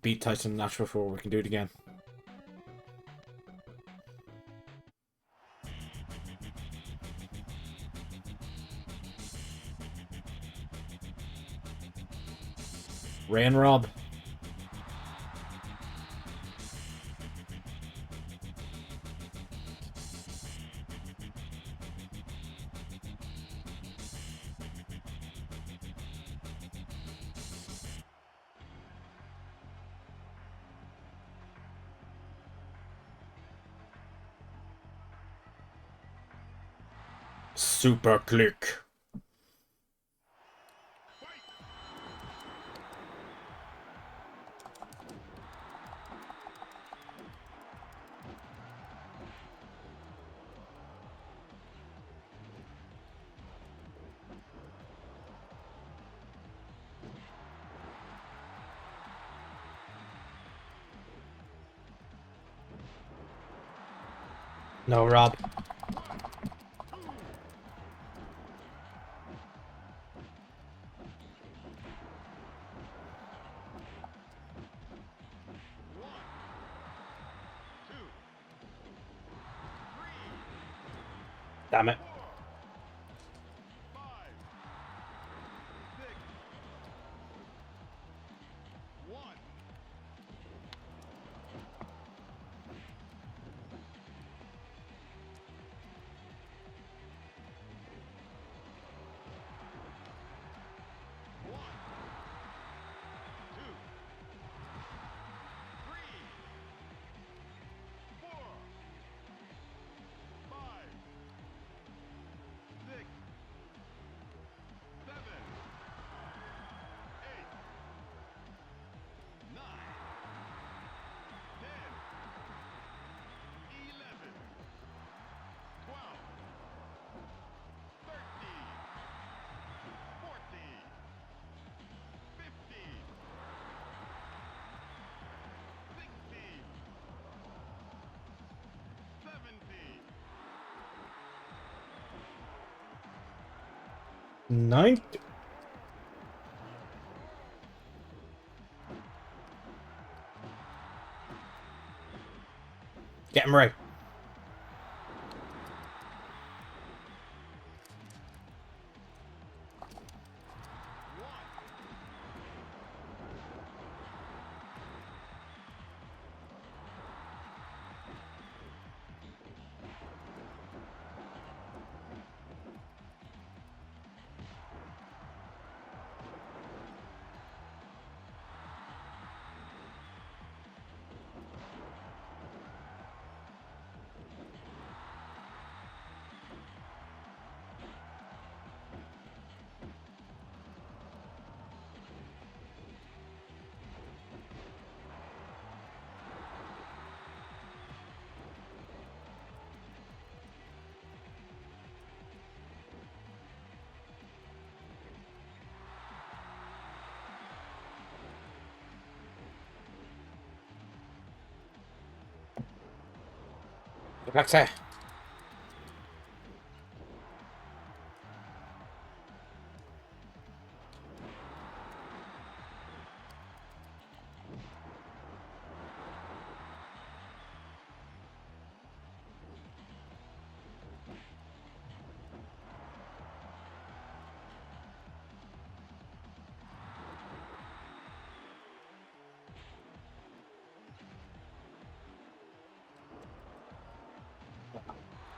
beat Tyson Nash before, we can do it again. Rey N Rob. Super click. No, Rob. Damn it. Ninth. Get him right. That's it.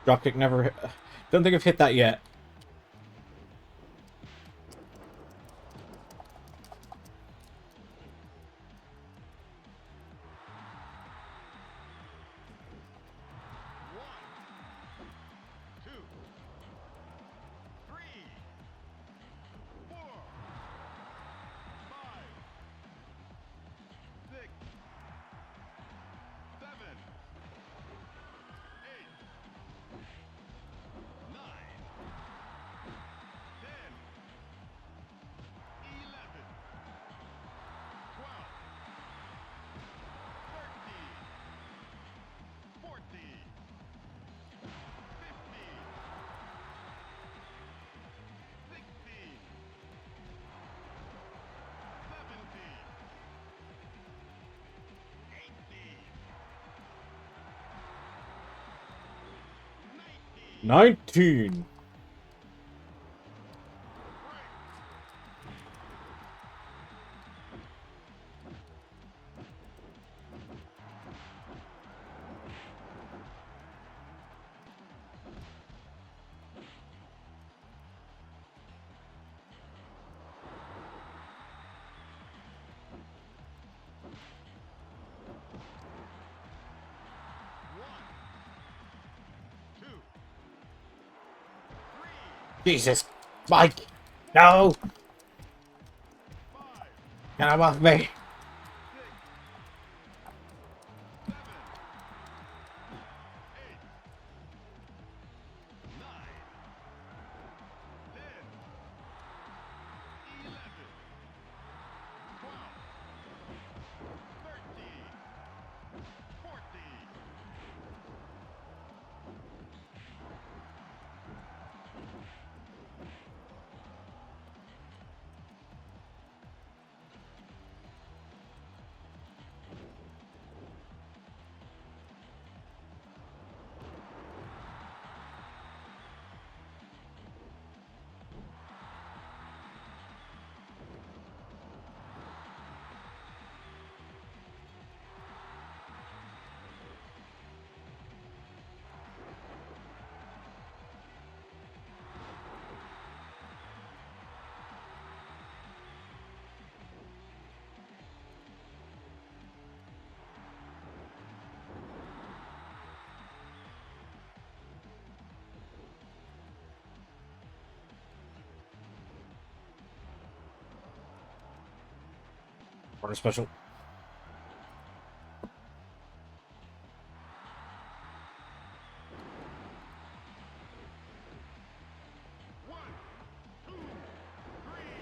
Dropkick never hit. Don't think I've hit that yet. 19. Jesus, Mike, no! Get him off me! Order special.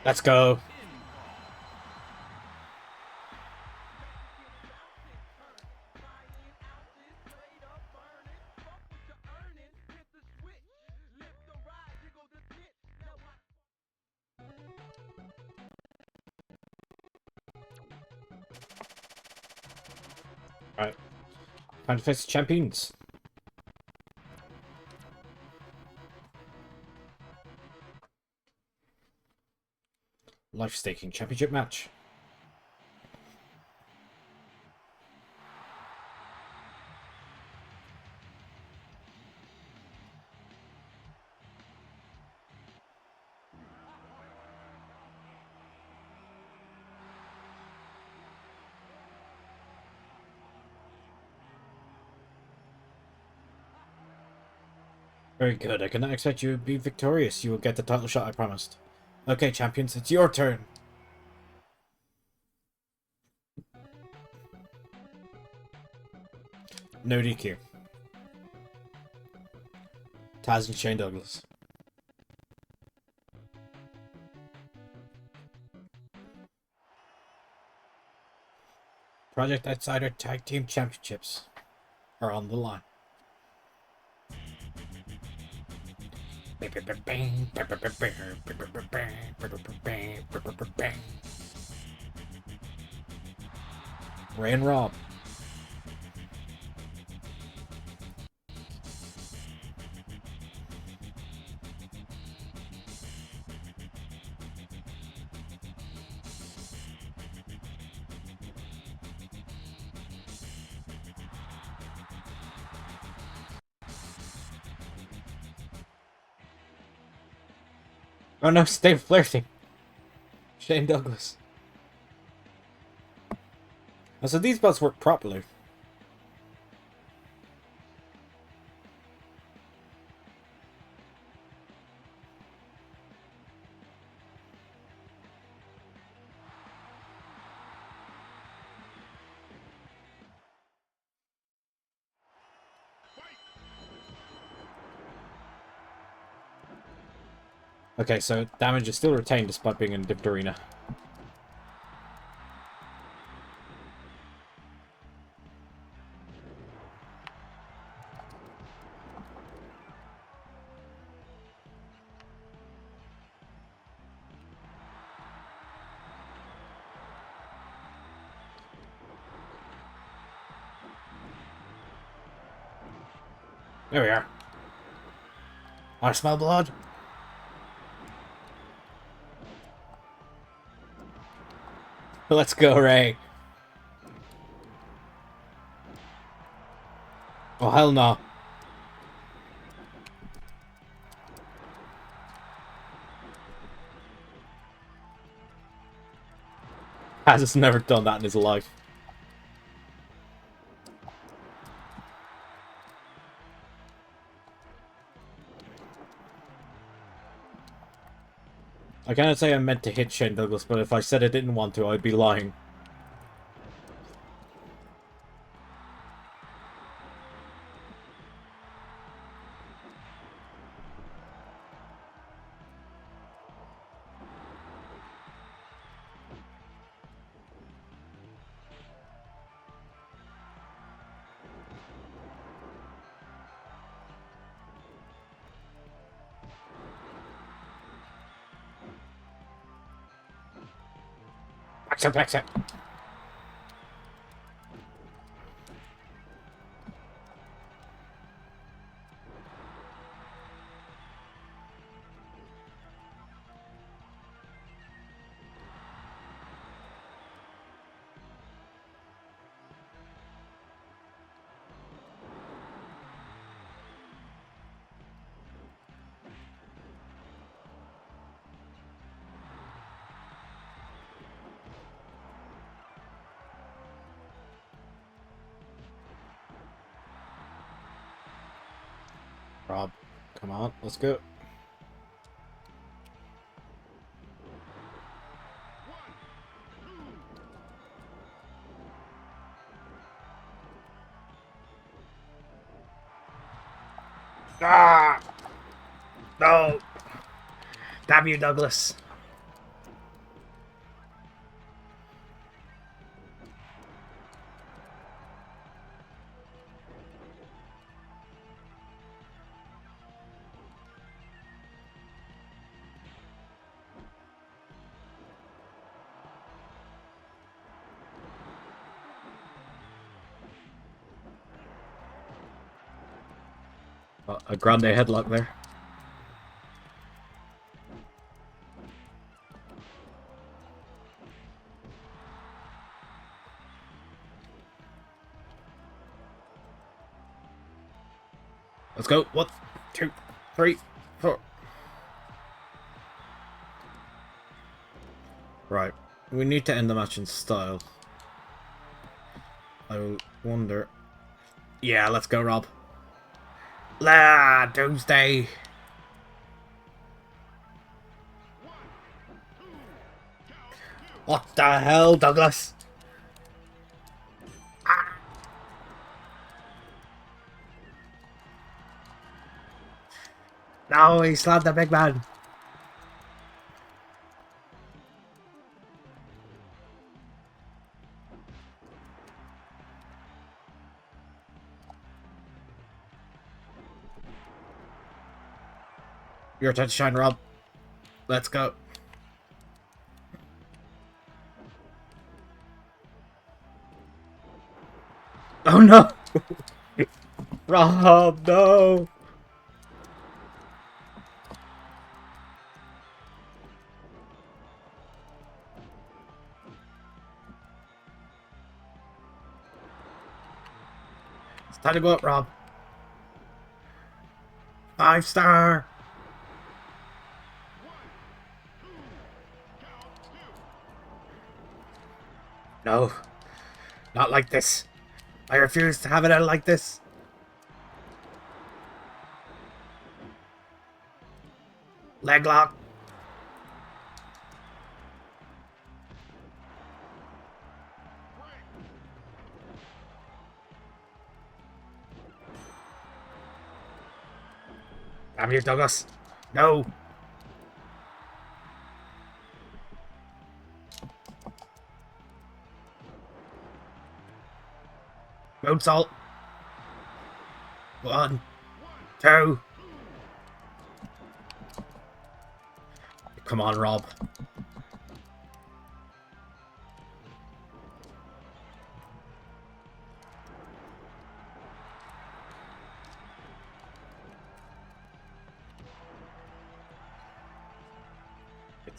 Let's go. Alright. Time to face the champions. Life staking championship match. Very good. I cannot expect you to be victorious. You will get the title shot I promised. Okay, champions, it's your turn. No DQ. Taz and Shane Douglas. Project Outsider Tag Team Championships are on the line. Rey N Rob. Oh no, stay flirting. Shane Douglas. Oh, so these belts work properly. Okay, so damage is still retained despite being in a different arena. There we are. I smell blood. Let's go, Rey. Oh, hell no. Has never done that in his life. I cannot say I meant to hit Shane Douglas, but if I said I didn't want to, I'd be lying. Back up. Rob, come on, let's go. Ah! No! Damn you, Douglas. A grande headlock there. Let's go. 1, 2, 3, 4. Right. We need to end the match in style. I wonder... Yeah, let's go, Rob. La Doomsday. What the hell, Douglas? Ah. No, he slammed the big man. Your turn to shine, Rob. Let's go. Oh no! Rob, no! It's time to go up, Rob. 5-star! No. Not like this. I refuse to have it out like this. Leg lock. Damn you, Douglas. No. Moonsault. 1, 2. Come on, Rob.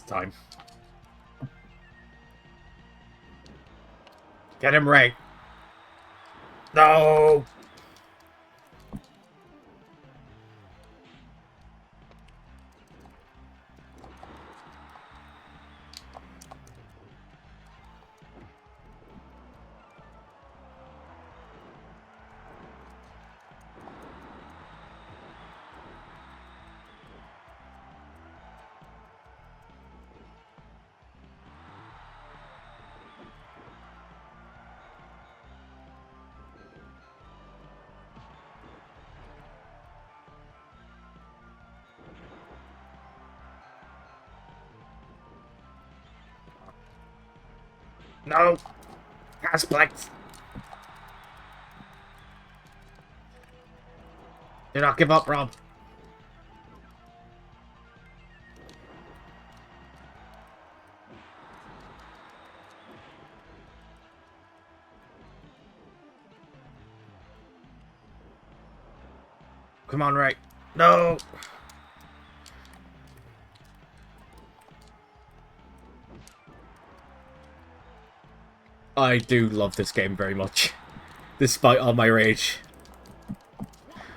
It's time. Get him, Rey. No! No! GMSpectre! Do not give up, Rob. Come on, Rey. No! I do love this game very much. Despite all my rage.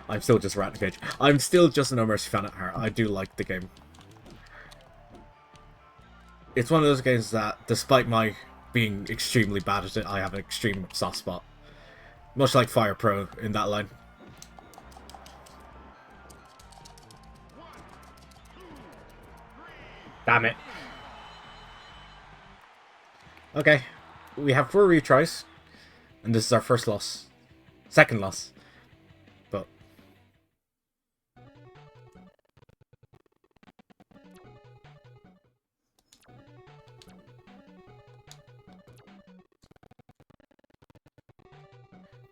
I'm still just Rat Cage. I'm still just an No Mercy fan at heart. I do like the game. It's one of those games that, despite my being extremely bad at it, I have an extreme soft spot. Much like Fire Pro in that line. Damn it. Okay. We have 4 retries. And this is our first loss. Second loss. But...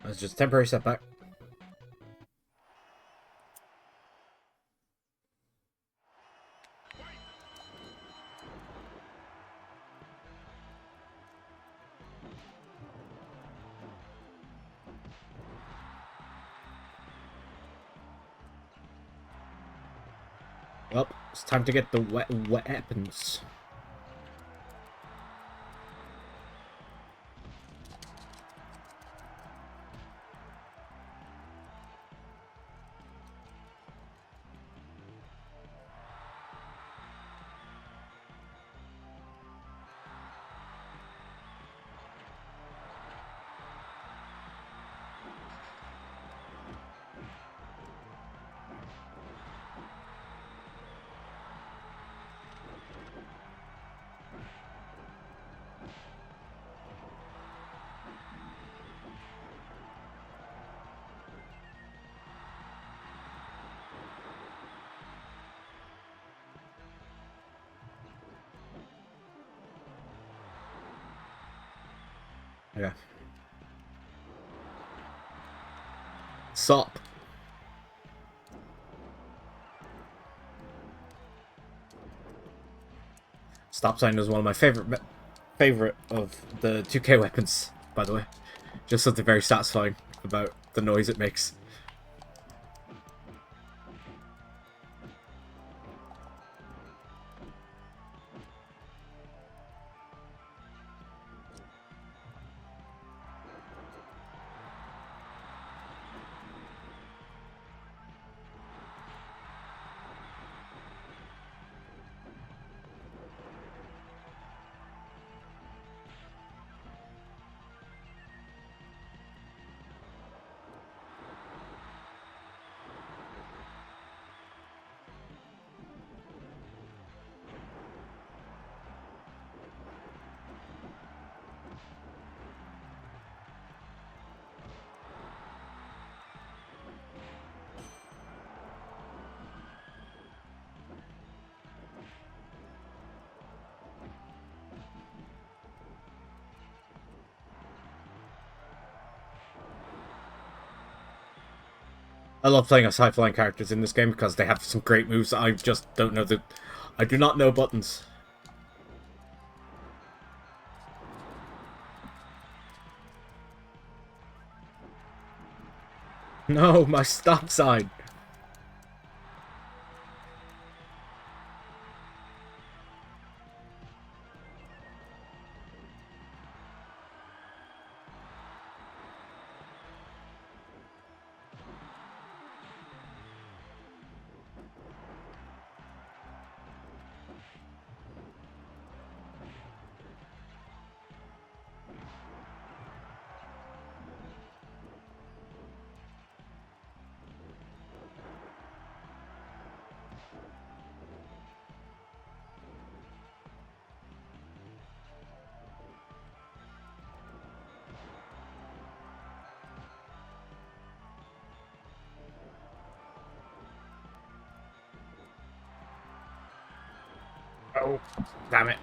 that's just a temporary setback. Well, it's time to get the weapons. Yeah. Sup. Stop sign is one of my favorite of the 2K weapons, by the way. Just something very satisfying about the noise it makes. I love playing as high-flying characters in this game because they have some great moves. I just don't know the... I do not know buttons. No, my stop sign. Oh, damn it.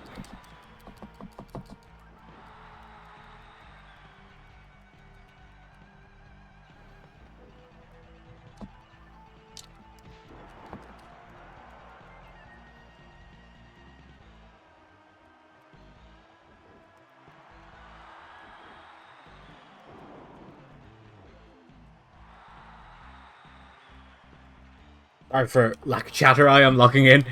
Sorry for lack of chatter, I am locking in.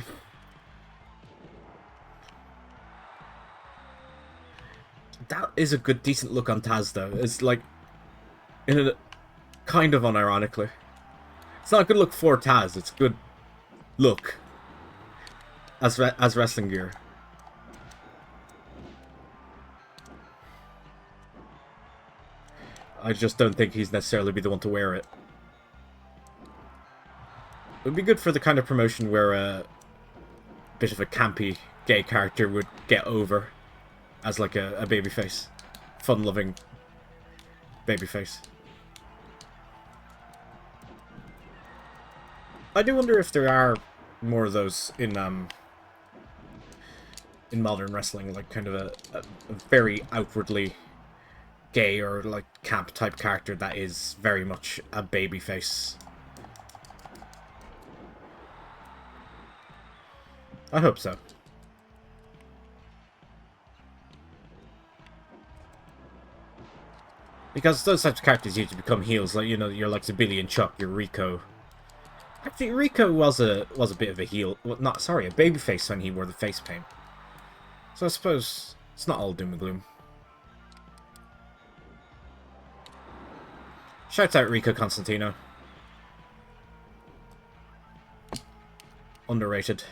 That is a good, decent look on Taz, though. It's like, in a kind of unironically. It's not a good look for Taz, it's a good look as wrestling gear. I just don't think he's necessarily be the one to wear it. It would be good for the kind of promotion where a bit of a campy gay character would get over as like a babyface. Fun-loving babyface. I do wonder if there are more of those in modern wrestling, like kind of a very outwardly gay or like camp type character that is very much a babyface. I hope so. Because those types of characters usually become heels, like, you know, you're like Billy and Chuck, your Rico. Actually, Rico was a bit of a heel, well, not sorry, a babyface when he wore the face paint. So I suppose it's not all doom and gloom. Shouts out Rico Constantino. Underrated.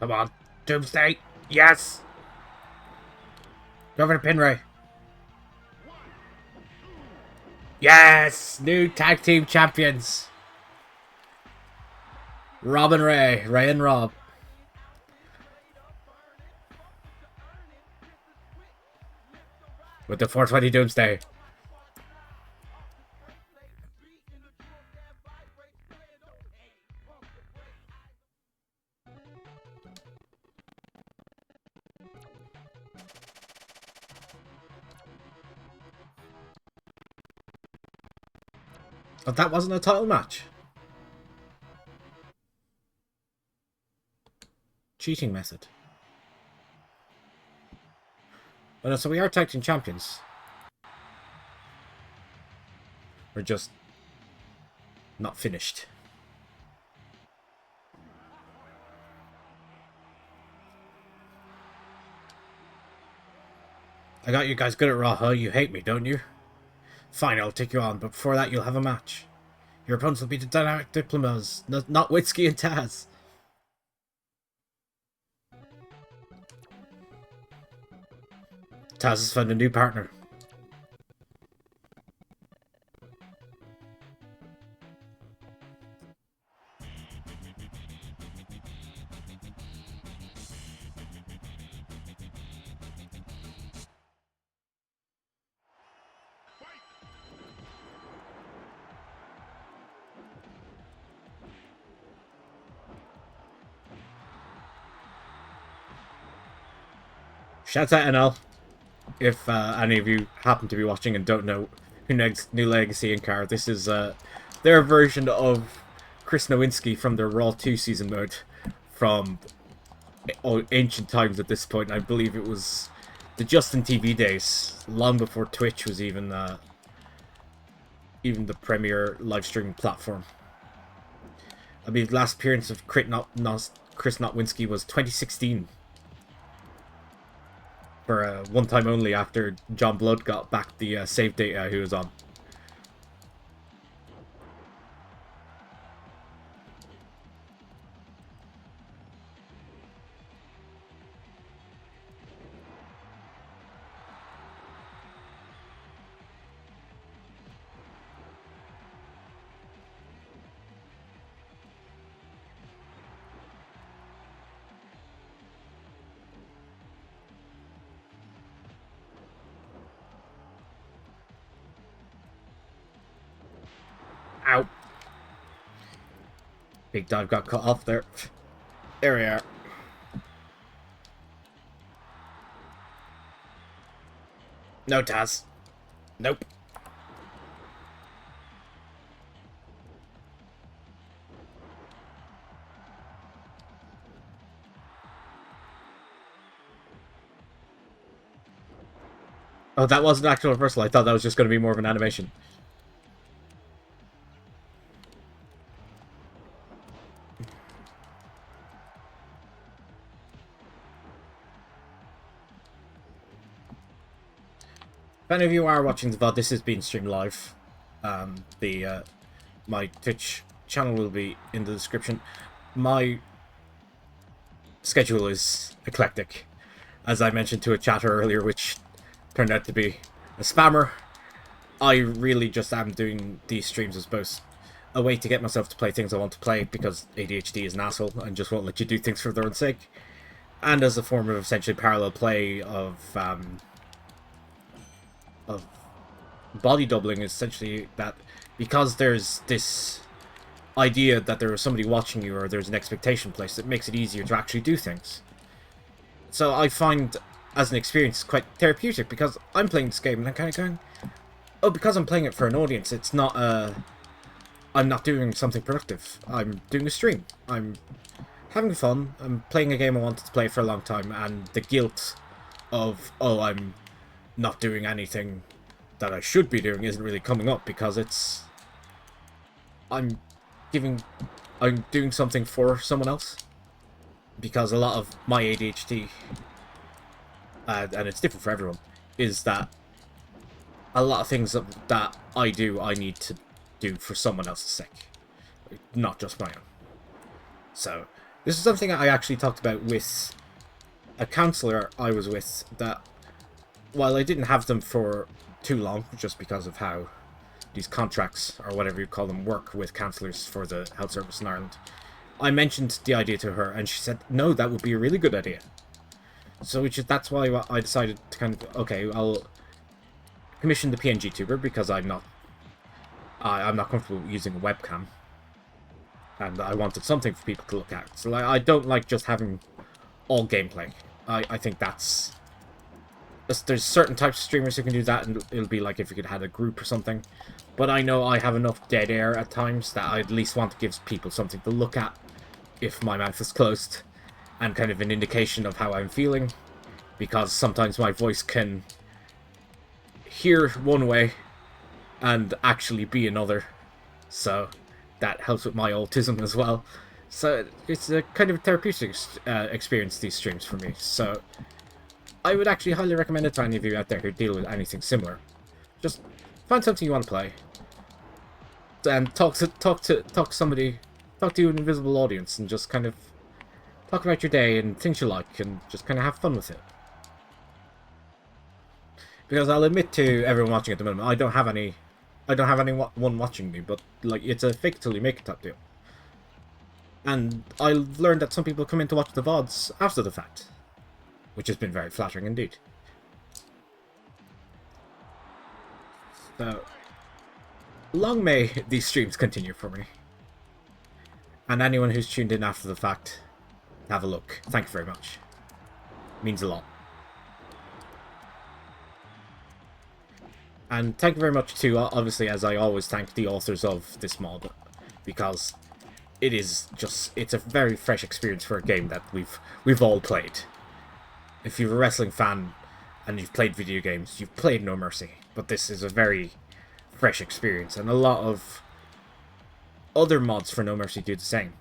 Come on. Doomsday. Yes. Go for the pin, Ray. Yes. New tag team champions. Rob and Ray. Rey N Rob. With the 420 Doomsday. But that wasn't a title match. Cheating method. Well, so we are tag team champions. We're just not finished. I got you guys good at Raw, huh? You hate me, don't you? Fine, I'll take you on, but before that you'll have a match. Your opponents will be the Dynamic Diplomas, not Witsky and Taz. Taz has found a new partner. Shouts out NL. If any of you happen to be watching and don't know who New Legacy and Car, this is their version of Chris Nowinski from their Raw 2 season mode from ancient times at this point. I believe it was the Justin TV days, long before Twitch was even the premier live streaming platform. I mean, the last appearance of Chris Notwinski was 2016. For one time only after John Blood got back the save data he was on. Ow. Big dive got cut off there. There we are. No, Taz. Nope. Oh, that wasn't actual reversal. I thought that was just going to be more of an animation. If any of you are watching the VOD, this is being streamed live. My Twitch channel will be in the description. My schedule is eclectic, as I mentioned to a chatter earlier, which turned out to be a spammer. I really just am doing these streams as both a way to get myself to play things I want to play, because ADHD is an asshole and just won't let you do things for their own sake, and as a form of essentially parallel play of body doubling, essentially, that because there's this idea that there is somebody watching you or there's an expectation placed, it makes it easier to actually do things. So I find, as an experience, quite therapeutic, because I'm playing this game and I'm kind of going, oh, because I'm playing it for an audience, it's not I'm not doing something productive. I'm doing a stream. I'm having fun. I'm playing a game I wanted to play for a long time, and the guilt of, oh, I'm not doing anything that I should be doing isn't really coming up, because it's I'm doing something for someone else, because a lot of my ADHD, and it's different for everyone, is that a lot of things that I do, I need to do for someone else's sake, not just my own. So this is something I actually talked about with a counsellor I was with, that while I didn't have them for too long, just because of how these contracts, or whatever you call them, work with counsellors for the health service in Ireland, I mentioned the idea to her, and she said, no, that would be a really good idea. So that's why I decided to kind of, okay, I'll commission the PNG Tuber, because I'm not comfortable using a webcam, and I wanted something for people to look at. So I don't like just having all gameplay. I think that's... There's certain types of streamers who can do that, and it'll be like if you could have a group or something. But I know I have enough dead air at times that I at least want to give people something to look at if my mouth is closed, and kind of an indication of how I'm feeling, because sometimes my voice can hear one way and actually be another. So that helps with my autism as well. So it's a kind of therapeutic experience, these streams, for me. So I would actually highly recommend it to any of you out there who deal with anything similar. Just find something you want to play, and talk to somebody, talk to an invisible audience, and just kind of talk about your day and things you like, and just kind of have fun with it. Because I'll admit to everyone watching at the moment, I don't have anyone watching me, but like, it's a fake till you make it type deal. And I learned that some people come in to watch the VODs after the fact, which has been very flattering indeed. So, long may these streams continue for me. And anyone who's tuned in after the fact, have a look. Thank you very much. It means a lot. And thank you very much too, obviously, as I always thank the authors of this mod, because it's a very fresh experience for a game that we've all played. If you're a wrestling fan and you've played video games, you've played No Mercy, but this is a very fresh experience, and a lot of other mods for No Mercy do the same.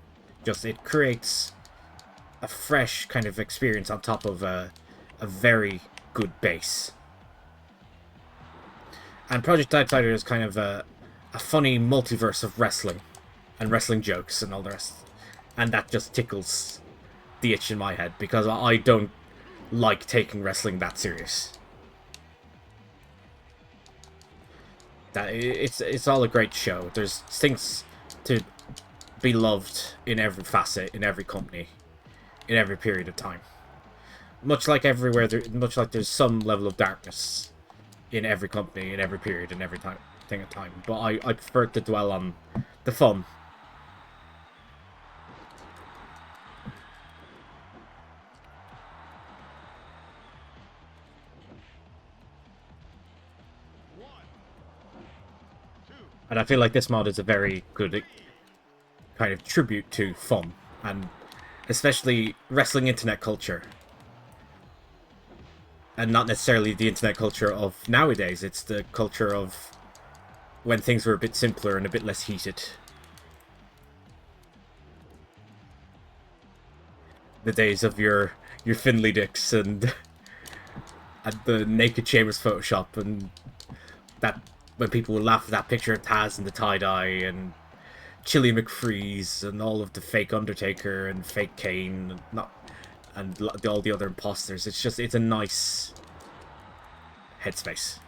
Just it creates a fresh kind of experience on top of a very good base. And Project Outsider is kind of a funny multiverse of wrestling and wrestling jokes and all the rest. And that just tickles the itch in my head, because I don't like taking wrestling that serious. That it's all a great show. There's things to be loved in every facet, in every company, in every period of time. Much like everywhere, much like there's some level of darkness in every company, in every period, in every thing of time. But I prefer to dwell on the fun. And I feel like this mod is a very good kind of tribute to fun, and especially wrestling internet culture. And not necessarily the internet culture of nowadays, it's the culture of when things were a bit simpler and a bit less heated. The days of your Finley dicks and the naked Chambers Photoshop, and that when people would laugh at that picture of Taz and the tie-dye and Chili McFreeze and all of the fake Undertaker and fake Kane and all the other imposters. It's a nice headspace.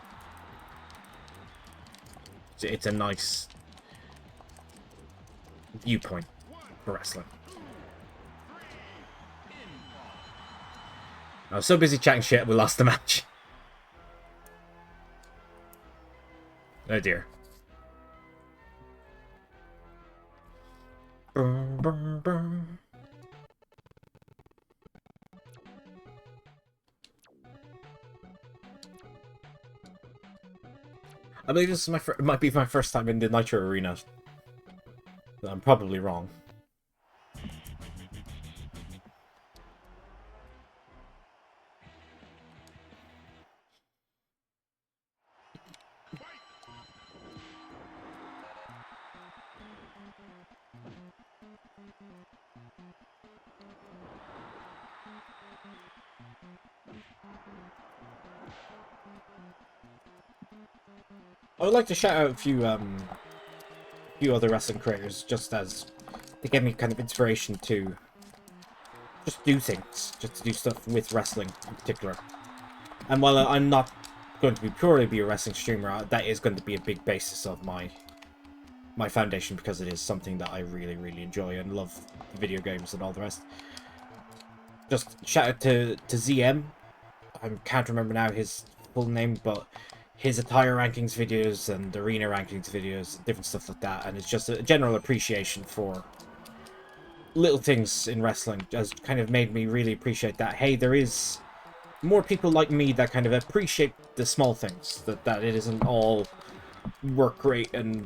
It's a nice viewpoint for wrestling. I was so busy chatting shit, we lost the match. Oh dear. I believe this is might be my first time in the Nitro Arena. I'm probably wrong. I would like to shout out a few other wrestling creators, just as they gave me kind of inspiration to just do things, just to do stuff with wrestling in particular. And while I'm not going to be purely a wrestling streamer, that is going to be a big basis of my foundation, because it is something that I really, really enjoy and love, video games and all the rest. Just shout out to ZM. I can't remember now his full name, but his attire rankings videos and arena rankings videos, different stuff like that, and it's just a general appreciation for little things in wrestling has kind of made me really appreciate that, hey, there is more people like me that kind of appreciate the small things, that it isn't all work rate and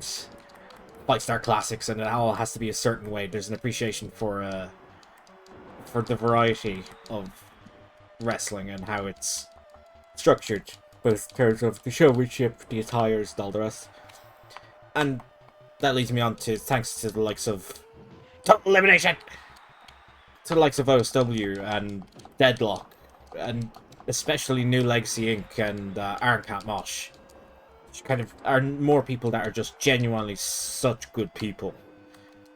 5-star classics and it all has to be a certain way. There's an appreciation for the variety of wrestling and how it's structured, both in terms of the showmanship, the attires, and all the rest. And that leads me on to thanks to the likes of Total Elimination, to the likes of OSW and Deadlock, and especially New Legacy Inc. and Iron Cat Mosh, which kind of are more people that are just genuinely such good people,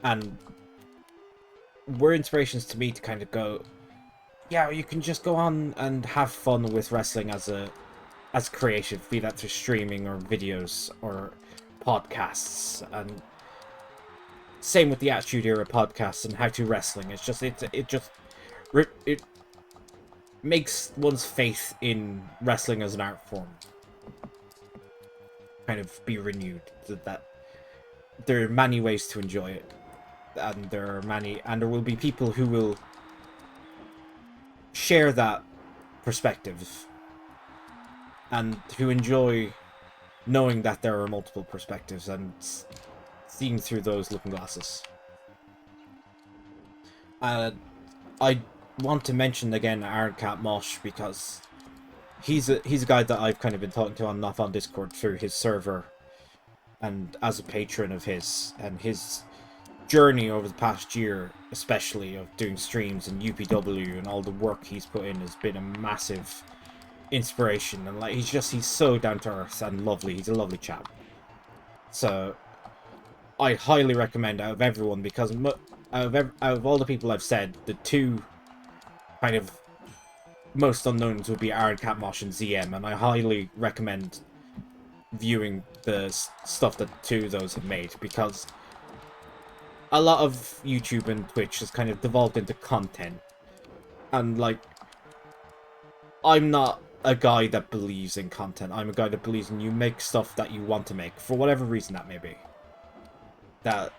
and were inspirations to me to kind of go, yeah, you can just go on and have fun with wrestling as creative, be that through streaming or videos or podcasts. And same with the Attitude Era podcasts and How to Wrestling. It's just it makes one's faith in wrestling as an art form kind of be renewed. That there are many ways to enjoy it, and there will be people who will share that perspective and who enjoy knowing that there are multiple perspectives and seeing through those looking glasses. I want to mention again Iron Cat Mosh, because he's a guy that I've kind of been talking to on not on Discord through his server, and as a patron of his, and his journey over the past year, especially of doing streams and UPW and all the work he's put in, has been a massive inspiration. And like, he's so down to earth and lovely. He's a lovely chap. So I highly recommend out of everyone, because out of all the people I've said, the two kind of most unknowns would be Aaron Catmosh and ZM, and I highly recommend viewing the stuff that two of those have made, because a lot of YouTube and Twitch has kind of devolved into content, and like, I'm not a guy that believes in content. I'm a guy that believes in you make stuff that you want to make, for whatever reason that may be. That,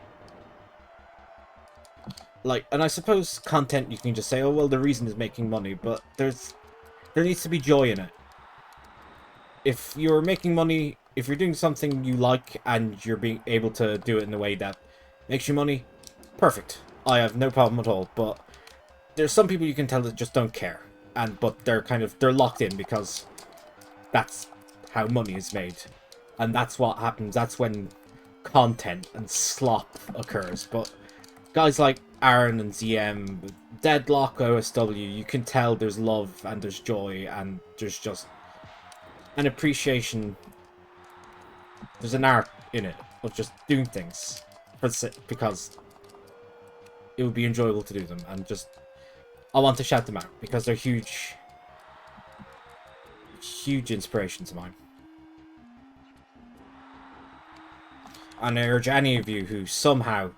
like, and I suppose content you can just say, oh well, the reason is making money, but there needs to be joy in it. If you're making money, if you're doing something you like and you're being able to do it in a way that makes you money, perfect. I have no problem at all. But there's some people you can tell that just don't care, but they're locked in because that's how money is made, and that's what happens. That's when content and slop occurs. But guys like Aaron and ZM, Deadlock, OSW, you can tell there's love and there's joy and there's just an appreciation. There's an art in it of just doing things because it would be enjoyable to do them, and just I want to shout them out because they're huge inspirations of mine. And I urge any of you who somehow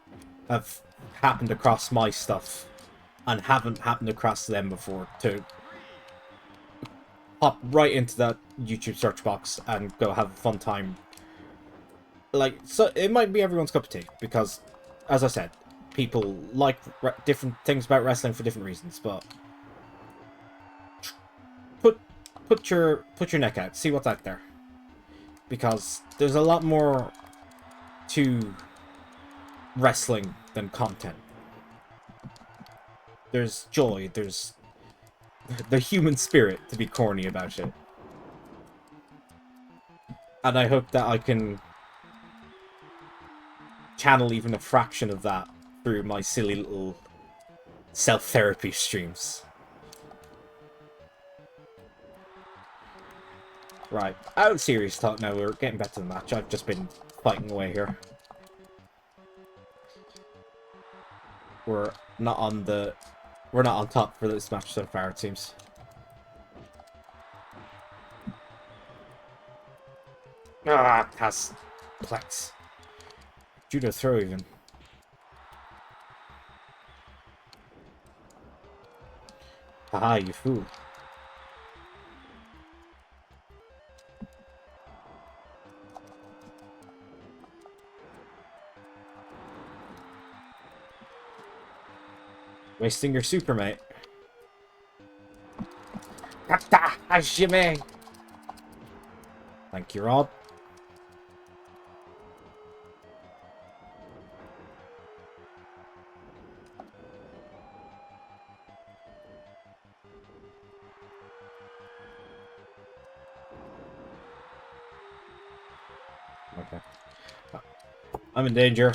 have happened across my stuff and haven't happened across them before to hop right into that YouTube search box and go have a fun time. Like, so it might be everyone's cup of tea, because, as I said, people like different things about wrestling for different reasons. But put your neck out, see what's out there, because there's a lot more to wrestling than content. There's joy, there's the human spirit, to be corny about it. And I hope that I can channel even a fraction of that through my silly little self-therapy streams. Right, out of serious talk now, we're getting back to the match. I've just been fighting away here. We're not on top for this match so far, it seems. Ah, pass. Plex. Judo throw even. Haha, you fool. Wasting your super, mate. Kata Hajime! Thank you, Rob. Okay. I'm in danger.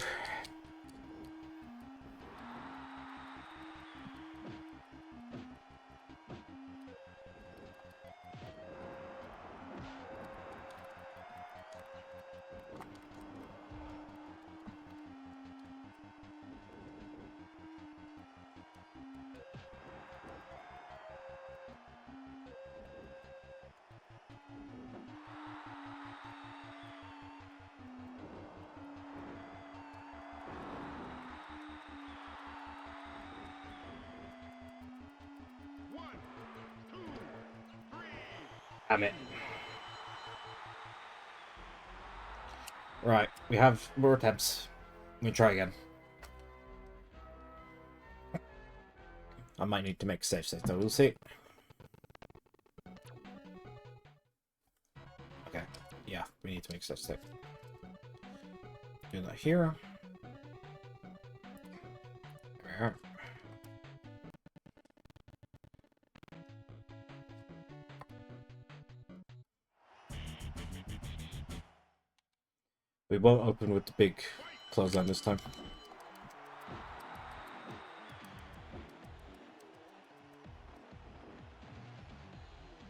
Damn it. Right, we have more attempts. Let me try again. I might need to make a save state though, we'll see. Okay, yeah, we need to make a save state. Do that here. There. We won't open with the big clothesline this time.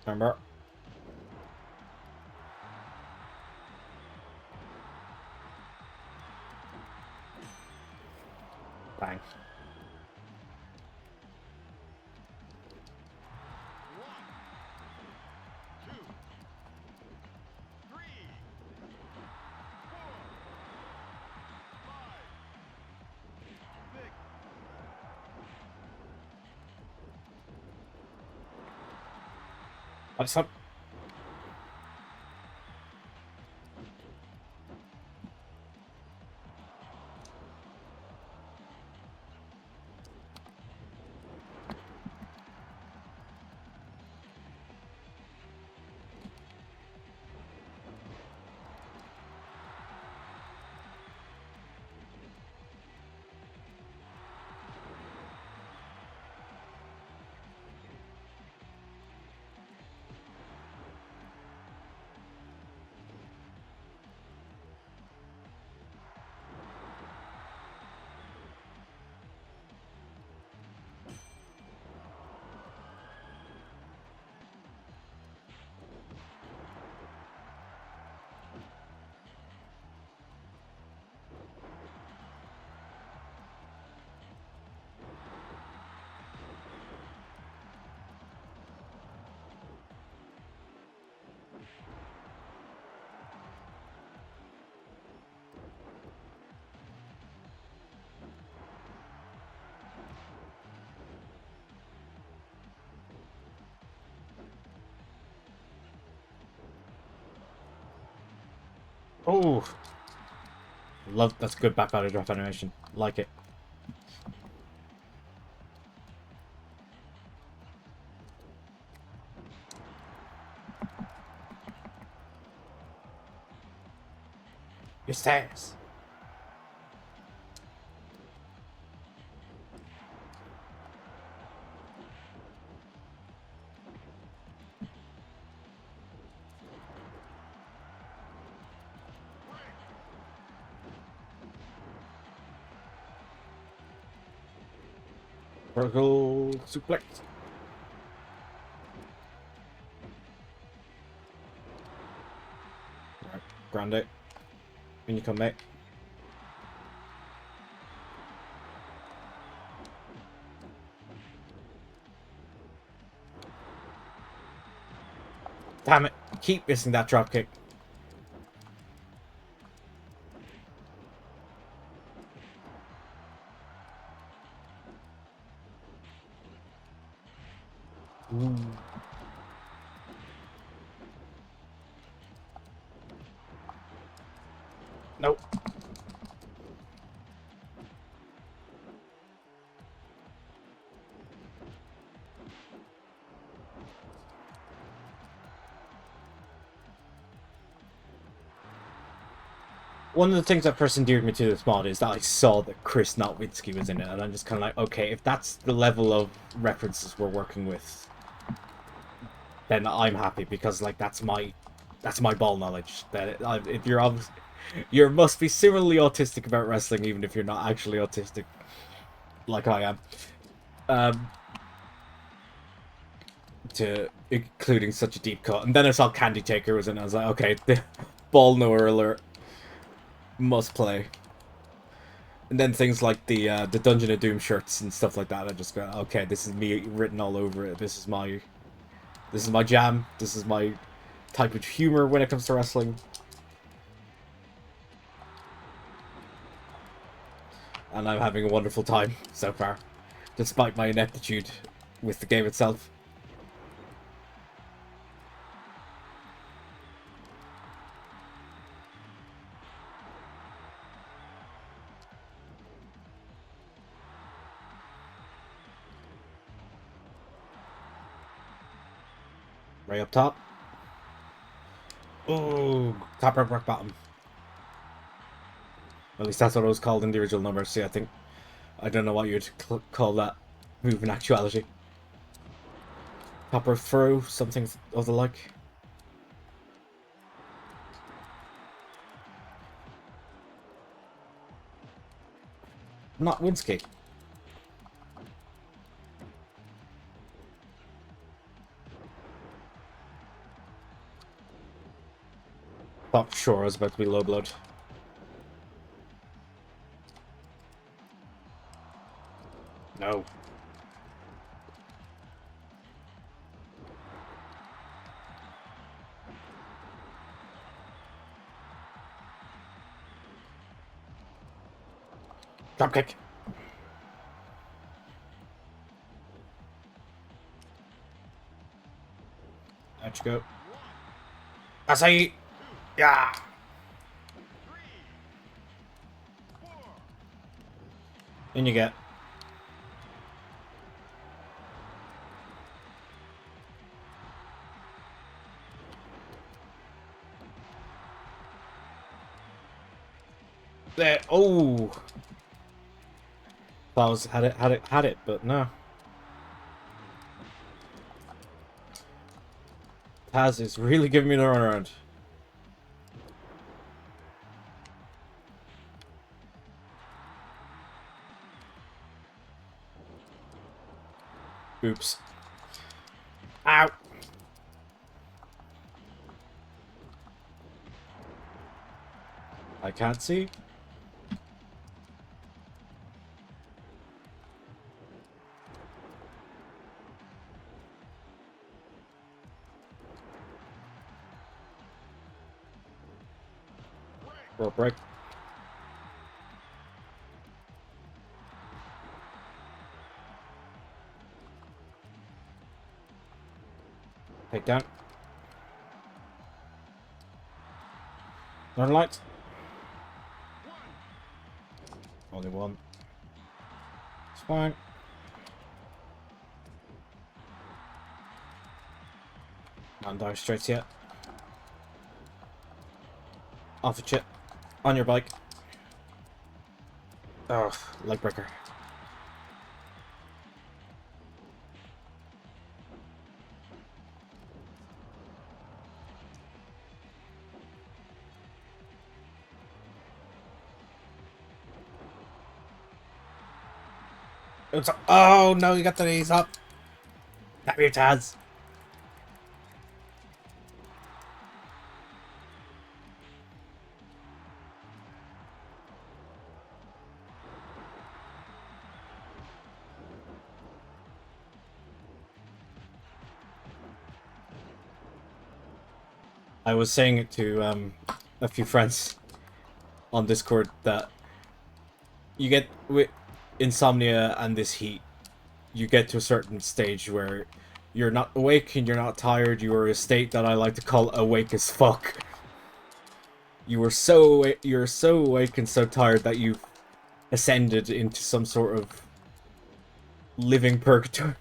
Remember? Bang. That's up. Oh, love that's good back body drop animation. Like it. Your stairs. Vertical suplex. Right, grande. When you come back. Damn it! Keep missing that drop kick. Ooh. Nope. One of the things that first endeared me to this mod is that I saw that Chris Nowinski was in it, and I'm just kind of like, okay, if that's the level of references we're working with, then I'm happy, because like that's my ball knowledge. That if you're obviously, you must be similarly autistic about wrestling, even if you're not actually autistic, like I am. To including such a deep cut, and then I saw Candy Taker was in it. I was like, okay, the ball knower alert. Must play. And then things like the Dungeon of Doom shirts and stuff like that. I just go, okay, this is me written all over it. This is my jam. This is my type of humor when it comes to wrestling. And I'm having a wonderful time so far, despite my ineptitude with the game itself. Right up top. Oh, top rock bottom. At least that's what it was called in the original number. See, I don't know what you'd call that move in actuality. Top rope throw, something of the like. Not Winsky. Thought sure I was about to be low blood. No. Dropkick. Out you go. Asai! Yeah! In you get. There. Oh! Thought I was had it, but no. Taz is really giving me the runaround. Oops. Ow! I can't see. Rope break. Take down. Northern Lights. Only one. It's fine. Not dire straits yet. Off the chip. On your bike. Ugh, leg breaker. Oops. Oh no, you got the knees up. Tap your Taz. I was saying it to a few friends on Discord that you get with insomnia and this heat, you get to a certain stage where you're not awake and you're not tired. You are a state that I like to call awake as fuck. You're so awake and so tired that you've ascended into some sort of living purgatory.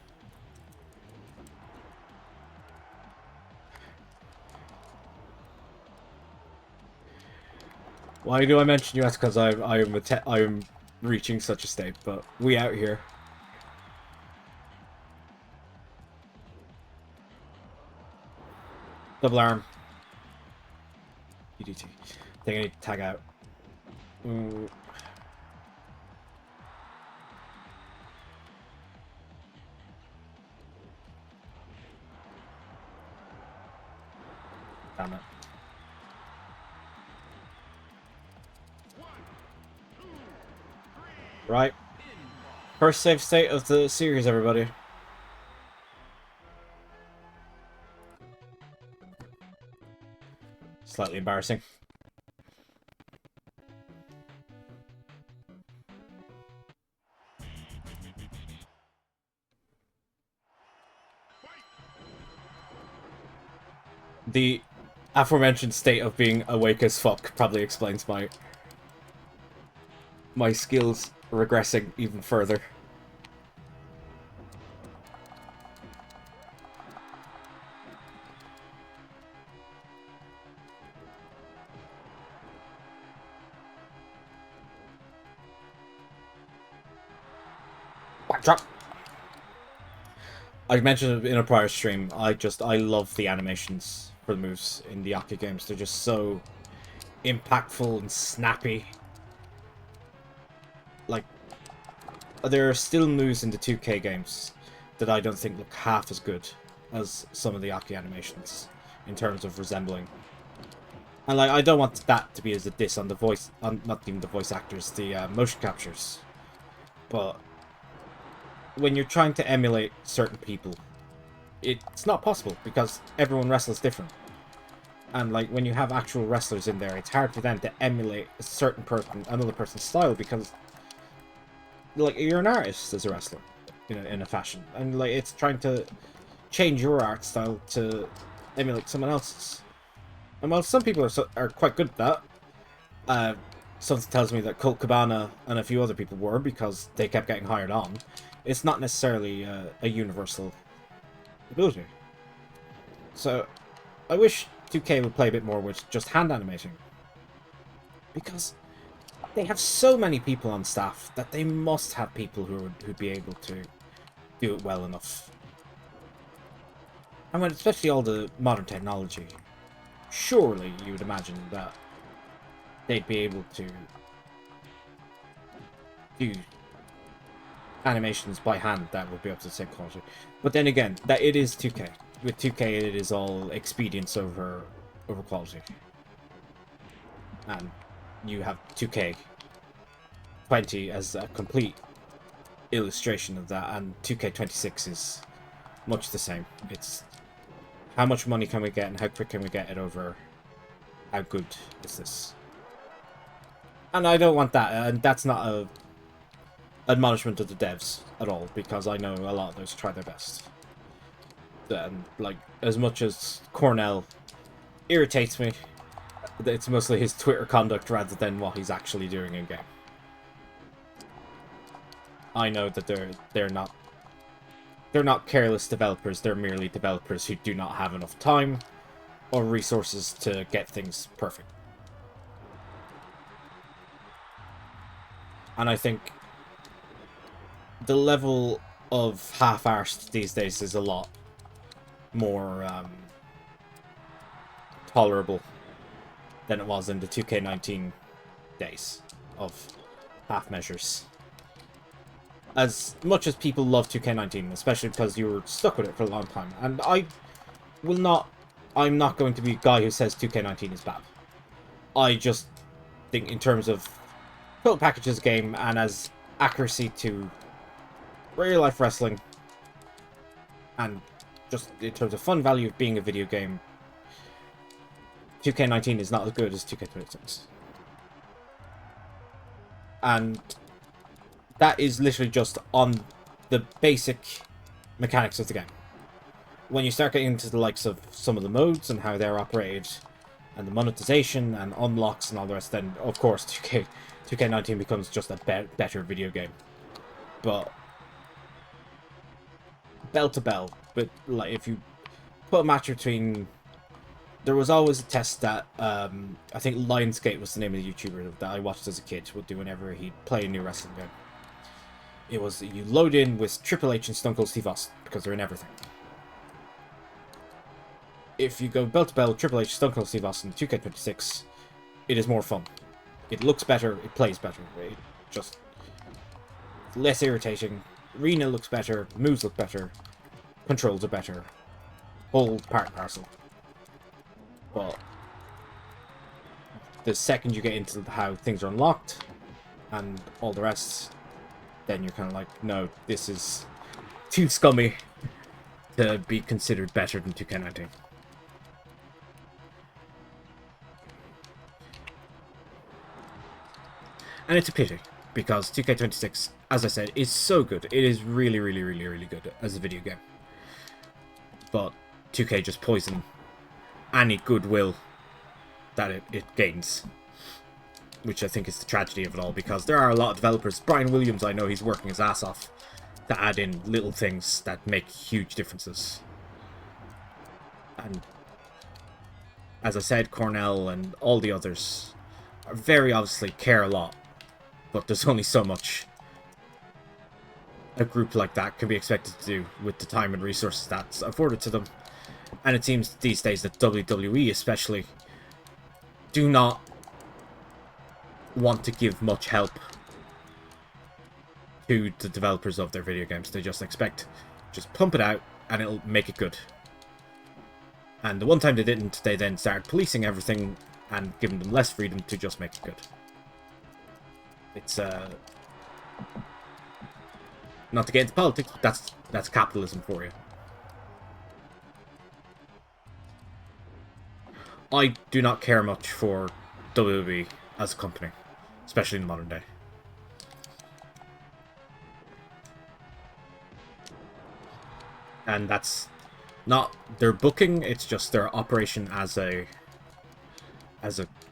Why do I mention you? That's because I am reaching such a state. But we out here. Double arm. EDT. I think I need to tag out. Ooh. Damn it. Right. First safe state of the series, everybody. Slightly embarrassing. The aforementioned state of being awake as fuck probably explains my skills regressing even further. Drop. I mentioned it in a prior stream, I love the animations for the moves in the Aki games. They're just so impactful and snappy. Like, there are still moves in the 2K games that I don't think look half as good as some of the Aki animations in terms of resembling. And like, I don't want that to be as a diss on the voice, on not even the voice actors, the motion captures. But when you're trying to emulate certain people, it's not possible because everyone wrestles different. And like, when you have actual wrestlers in there, it's hard for them to emulate a certain person, another person's style, because like, you're an artist as a wrestler, in a fashion, and like, it's trying to change your art style to emulate someone else's. And while some people are quite good at that, something tells me that Colt Cabana and a few other people were, because they kept getting hired on. It's not necessarily a universal ability. So I wish 2K would play a bit more with just hand animating, because they have so many people on staff that they must have people who'd be able to do it well enough. And when especially all the modern technology, surely you would imagine that they'd be able to do animations by hand that would be up to the same quality. But then again, that it is 2K. With 2K, it is all expedience over quality. And you have 2K 20 as a complete illustration of that, and 2K26 is much the same. It's how much money can we get and how quick can we get it over how good is this. And I don't want that, and that's not a admonishment of the devs at all, because I know a lot of those try their best. And like, as much as Cornell irritates me, it's mostly his Twitter conduct rather than what he's actually doing in game. I know that they're not careless developers, they're merely developers who do not have enough time or resources to get things perfect. And I think the level of half-arsed these days is a lot more tolerable than it was in the 2K19 days of half measures. As much as people love 2K19, especially because you were stuck with it for a long time, and I'm not going to be a guy who says 2K19 is bad. I just think in terms of total package as a game and as accuracy to real life wrestling, and just in terms of fun value of being a video game, 2K19 is not as good as 2K26. And that is literally just on the basic mechanics of the game. When you start getting into the likes of some of the modes and how they're operated, and the monetization and unlocks and all the rest, then of course 2K19 becomes just a better video game. But bell to bell, but like, if you put a match between, there was always a test that I think Lionsgate was the name of the YouTuber that I watched as a kid would do whenever he'd play a new wrestling game. It was, you load in with Triple H and Stone Cold Steve Austin because they're in everything. If you go bell to bell, Triple H, Stone Cold Steve Austin, 2K26, it is more fun. It looks better, it plays better, it just less irritating. Arena looks better, moves look better, controls are better, whole part and parcel. But the second you get into how things are unlocked and all the rest, then you're kind of like, no, this is too scummy to be considered better than 2K19. And it's a pity, because 2K26, as I said, is so good. It is really, really, really, really good as a video game. But 2K just poisoned any goodwill that it gains. Which I think is the tragedy of it all, because there are a lot of developers. Brian Williams, I know he's working his ass off to add in little things that make huge differences. And as I said, Cornell and all the others are very obviously care a lot. But there's only so much a group like that can be expected to do with the time and resources that's afforded to them. And it seems these days that WWE especially do not want to give much help to the developers of their video games. They just expect, just pump it out and it'll make it good. And the one time they didn't, they then started policing everything and giving them less freedom to just make it good. It's not to get into politics, but that's capitalism for you. I do not care much for WWE as a company, especially in the modern day. And that's not their booking, it's just their operation as a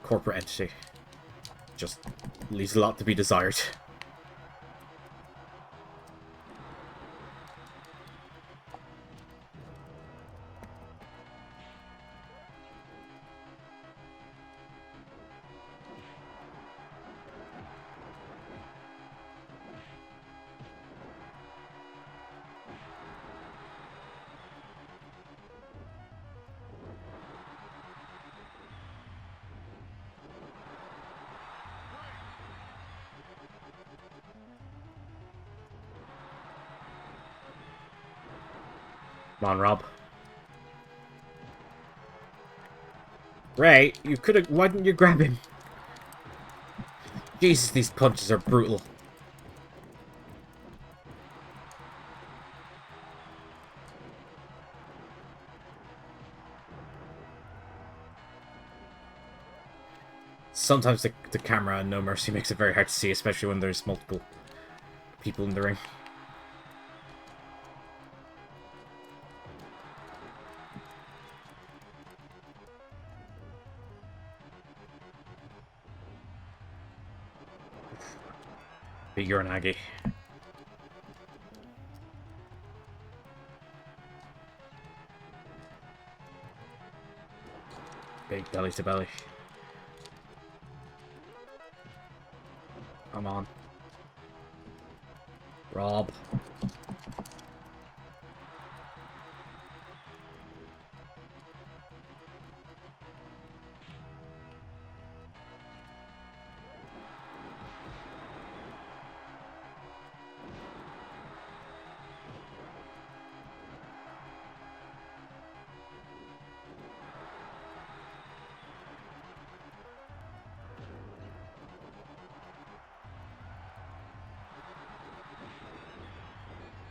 corporate entity. Just leaves a lot to be desired. Come on, Rob. Rey, you could have... Why didn't you grab him? Jesus, these punches are brutal. Sometimes the camera and No Mercy makes it very hard to see, especially when there's multiple people in the ring. Big Uranagi. Big belly to belly. Come on. Rob.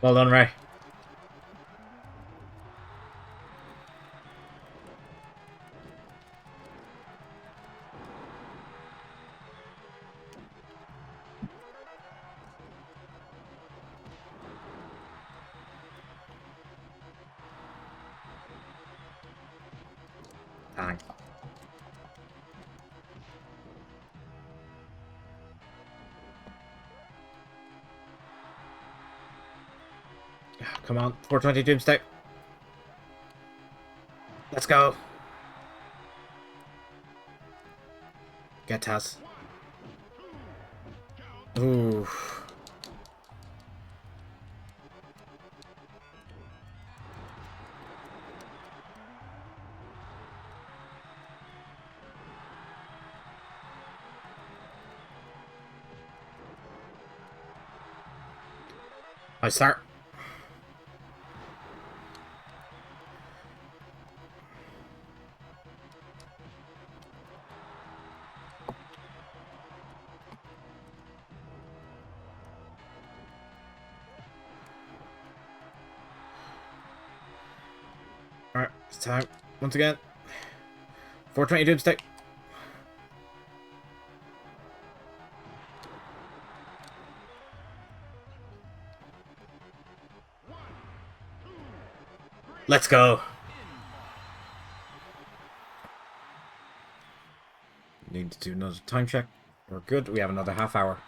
Well done, Rey. Dang. Come on, 420 Doomstick. Let's go. Get Taz. Ooh. I start. Alright, it's time. Once again. 420 Doomstick. Let's go. Need to do another time check. We're good. We have another half hour.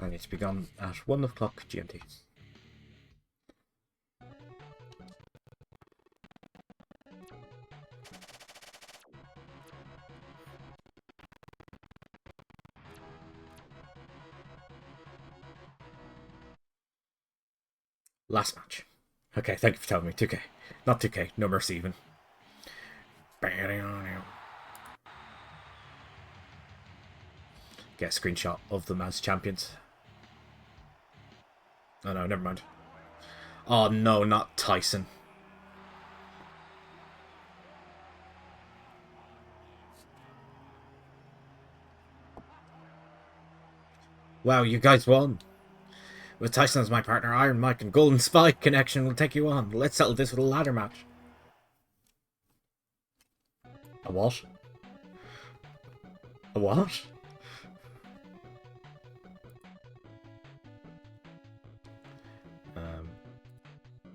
I need to be gone at 1 o'clock GMT. Last match. Okay, thank you for telling me. 2K. Not 2K. No Mercy even. Get get a screenshot of them as champions. Oh no, never mind. Oh no, not Tyson. Wow, you guys won. With Tyson as my partner, Iron Mike and Golden Spike connection will take you on. Let's settle this with a ladder match. A what? A what?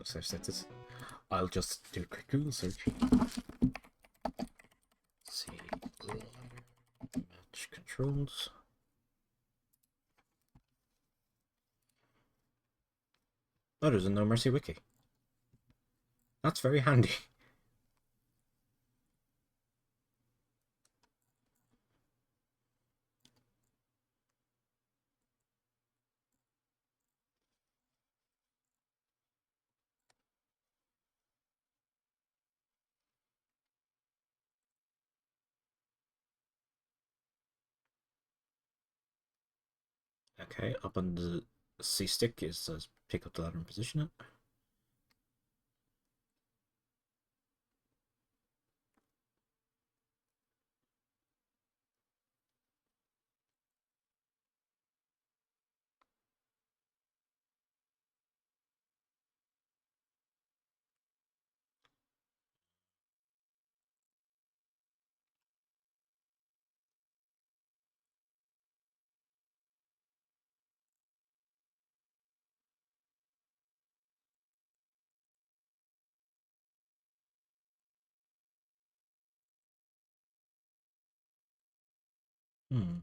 So this. I'll just do a quick Google search. See match controls. Oh, there's a No Mercy wiki. That's very handy. Okay, up on the C stick is says pick up the ladder and position it. Hmm.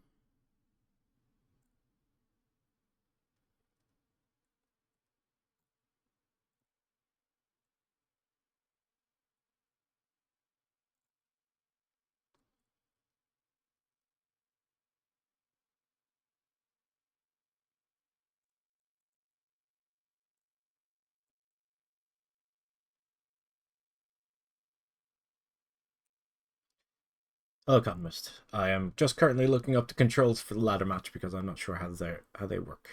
Oh, Economist. I am just currently looking up the controls for the ladder match because I'm not sure how they work.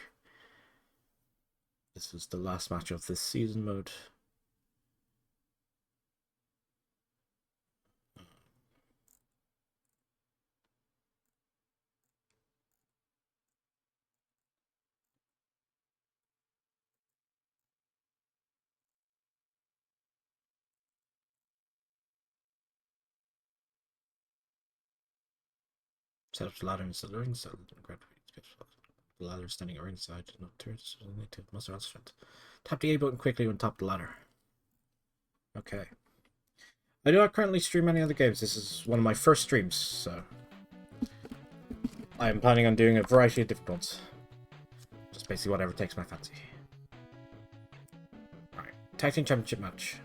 This is the last match of this season mode. Set up the ladder inside the ring, so the ladder standing at ringside, no turrets, so need to muster out strength. Tap the A button quickly when top the ladder. Okay. I do not currently stream any other games. This is one of my first streams, so I am planning on doing a variety of different ones. Just basically whatever takes my fancy. Alright, Tag Team Championship match.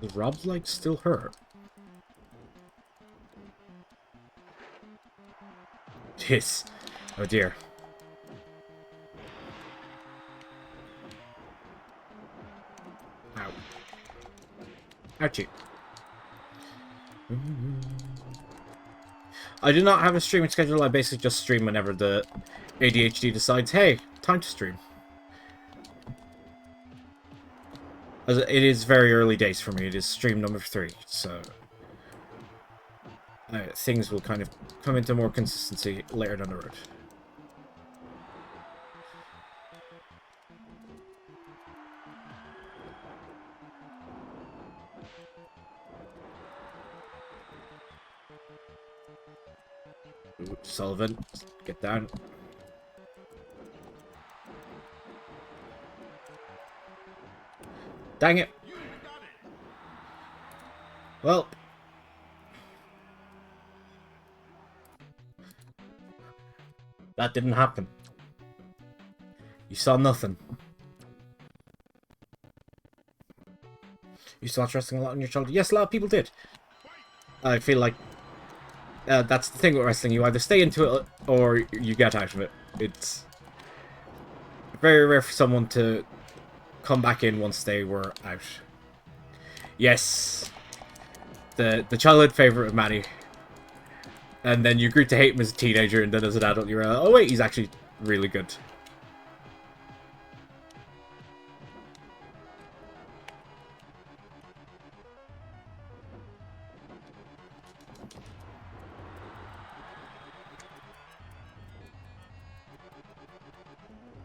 Is Rob's leg still hurt? Jeez. Oh dear. Ow. Ouchie. I do not have a streaming schedule. I basically just stream whenever the ADHD decides, hey, time to stream. As it is very early days for me. It is stream number 3, so things will kind of come into more consistency later down the road. Ooh, Sullivan, get down. Dang it. Well. That didn't happen. You saw nothing. You saw wrestling a lot on your shoulder. Yes, a lot of people did. I feel like That's the thing with wrestling. You either stay into it or you get out of it. It's very rare for someone to come back in once they were out. Yes, the childhood favorite of Manny, and then you grew to hate him as a teenager, and then as an adult you realize, oh wait, he's actually really good.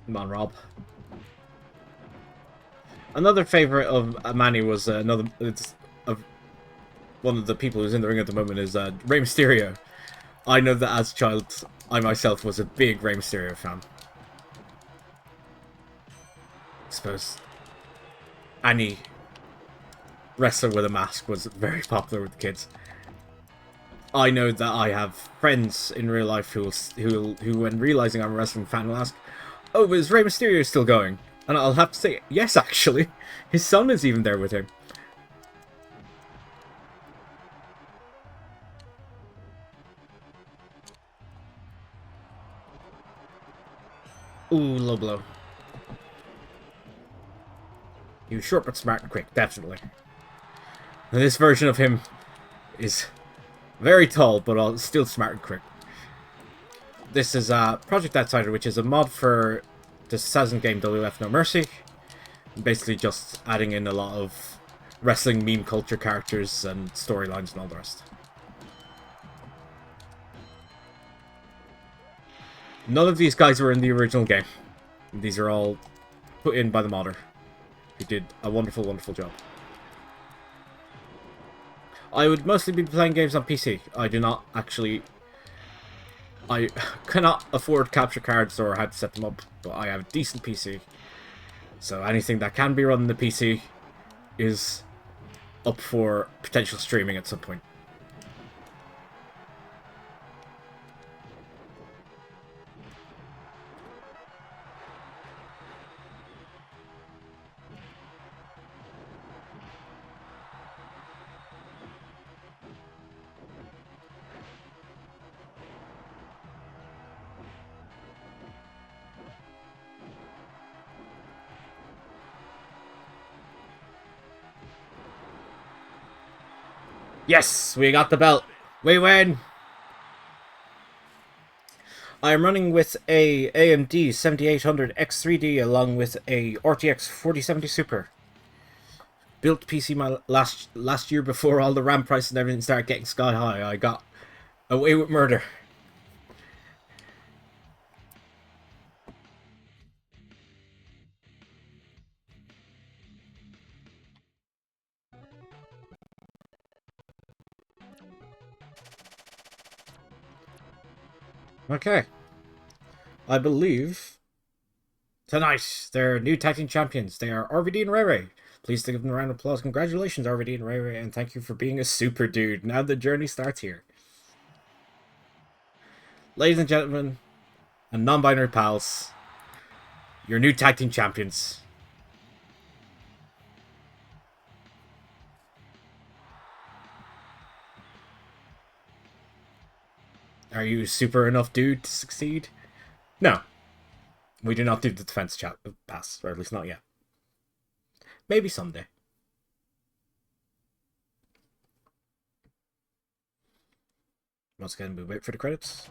Come on, Rob. Another favorite of Manny was one of the people who's in the ring at the moment is Rey Mysterio. I know that as a child, I myself was a big Rey Mysterio fan. I suppose any wrestler with a mask was very popular with the kids. I know that I have friends in real life who, when realizing I'm a wrestling fan, will ask, "Oh, is Rey Mysterio still going?" And I'll have to say, yes, actually. His son is even there with him. Ooh, low blow. He was short but smart and quick, definitely. And this version of him is very tall, but still smart and quick. This is Project Outsider, which is a mod for the 2000 game WWF No Mercy. Basically just adding in a lot of wrestling meme culture characters and storylines and all the rest. None of these guys were in the original game. These are all put in by the modder, who did a wonderful, wonderful job. I would mostly be playing games on PC. I do not actually... I cannot afford capture cards or how to set them up, but I have a decent PC. So anything that can be run on the PC is up for potential streaming at some point. Yes, we got the belt. We win. I am running with a AMD 7800 X3D along with a RTX 4070 Super. Built PC my last year before all the RAM prices and everything started getting sky high. I got away with murder. Okay. I believe tonight they're new tag team champions. They are RVD and Ray Ray. Please give them a round of applause. Congratulations, RVD and Ray Ray, and thank you for being a super dude. Now the journey starts here. Ladies and gentlemen, and non-binary pals, your new tag team champions. Are you super enough dude to succeed? No. We do not do the defense pass, or at least not yet. Maybe someday. Once again, we wait for the credits.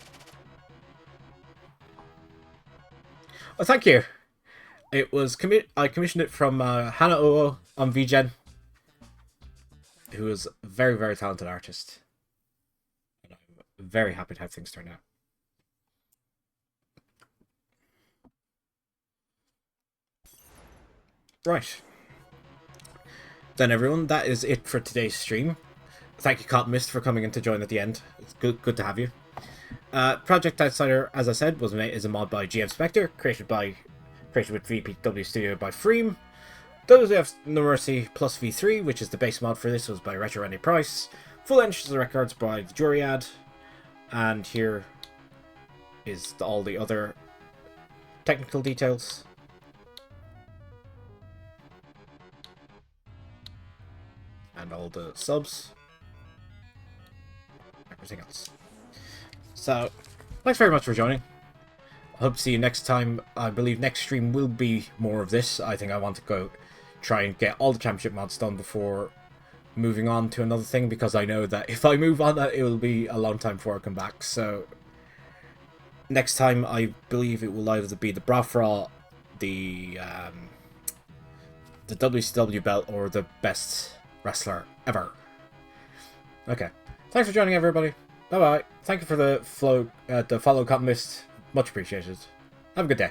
Oh, thank you. It was I commissioned it from Hana Owo on VGen, who is a very, very talented artist. And I'm very happy to have things turn out. Right. Then everyone, that is it for today's stream. Thank you, Cotton Mist, for coming in to join at the end. It's good to have you. Project Outsider, as I said, is a mod by GMSpectre, created with VPW Studio by Freem. WWF No Mercy plus V3, which is the base mod for this, was by Retro Randy Price. Full entries of records by the Juriad. And here is all the other technical details. And all the subs. Everything else. So, thanks very much for joining. I hope to see you next time. I believe next stream will be more of this. I think I want to go try and get all the championship mods done before moving on to another thing, because I know that if I move on, that it will be a long time before I come back. So next time I believe it will either be the Brafra, the WCW belt, or the best wrestler ever. Okay, thanks for joining, everybody. Bye bye. Thank you for the follow, comment, much appreciated. Have a good day.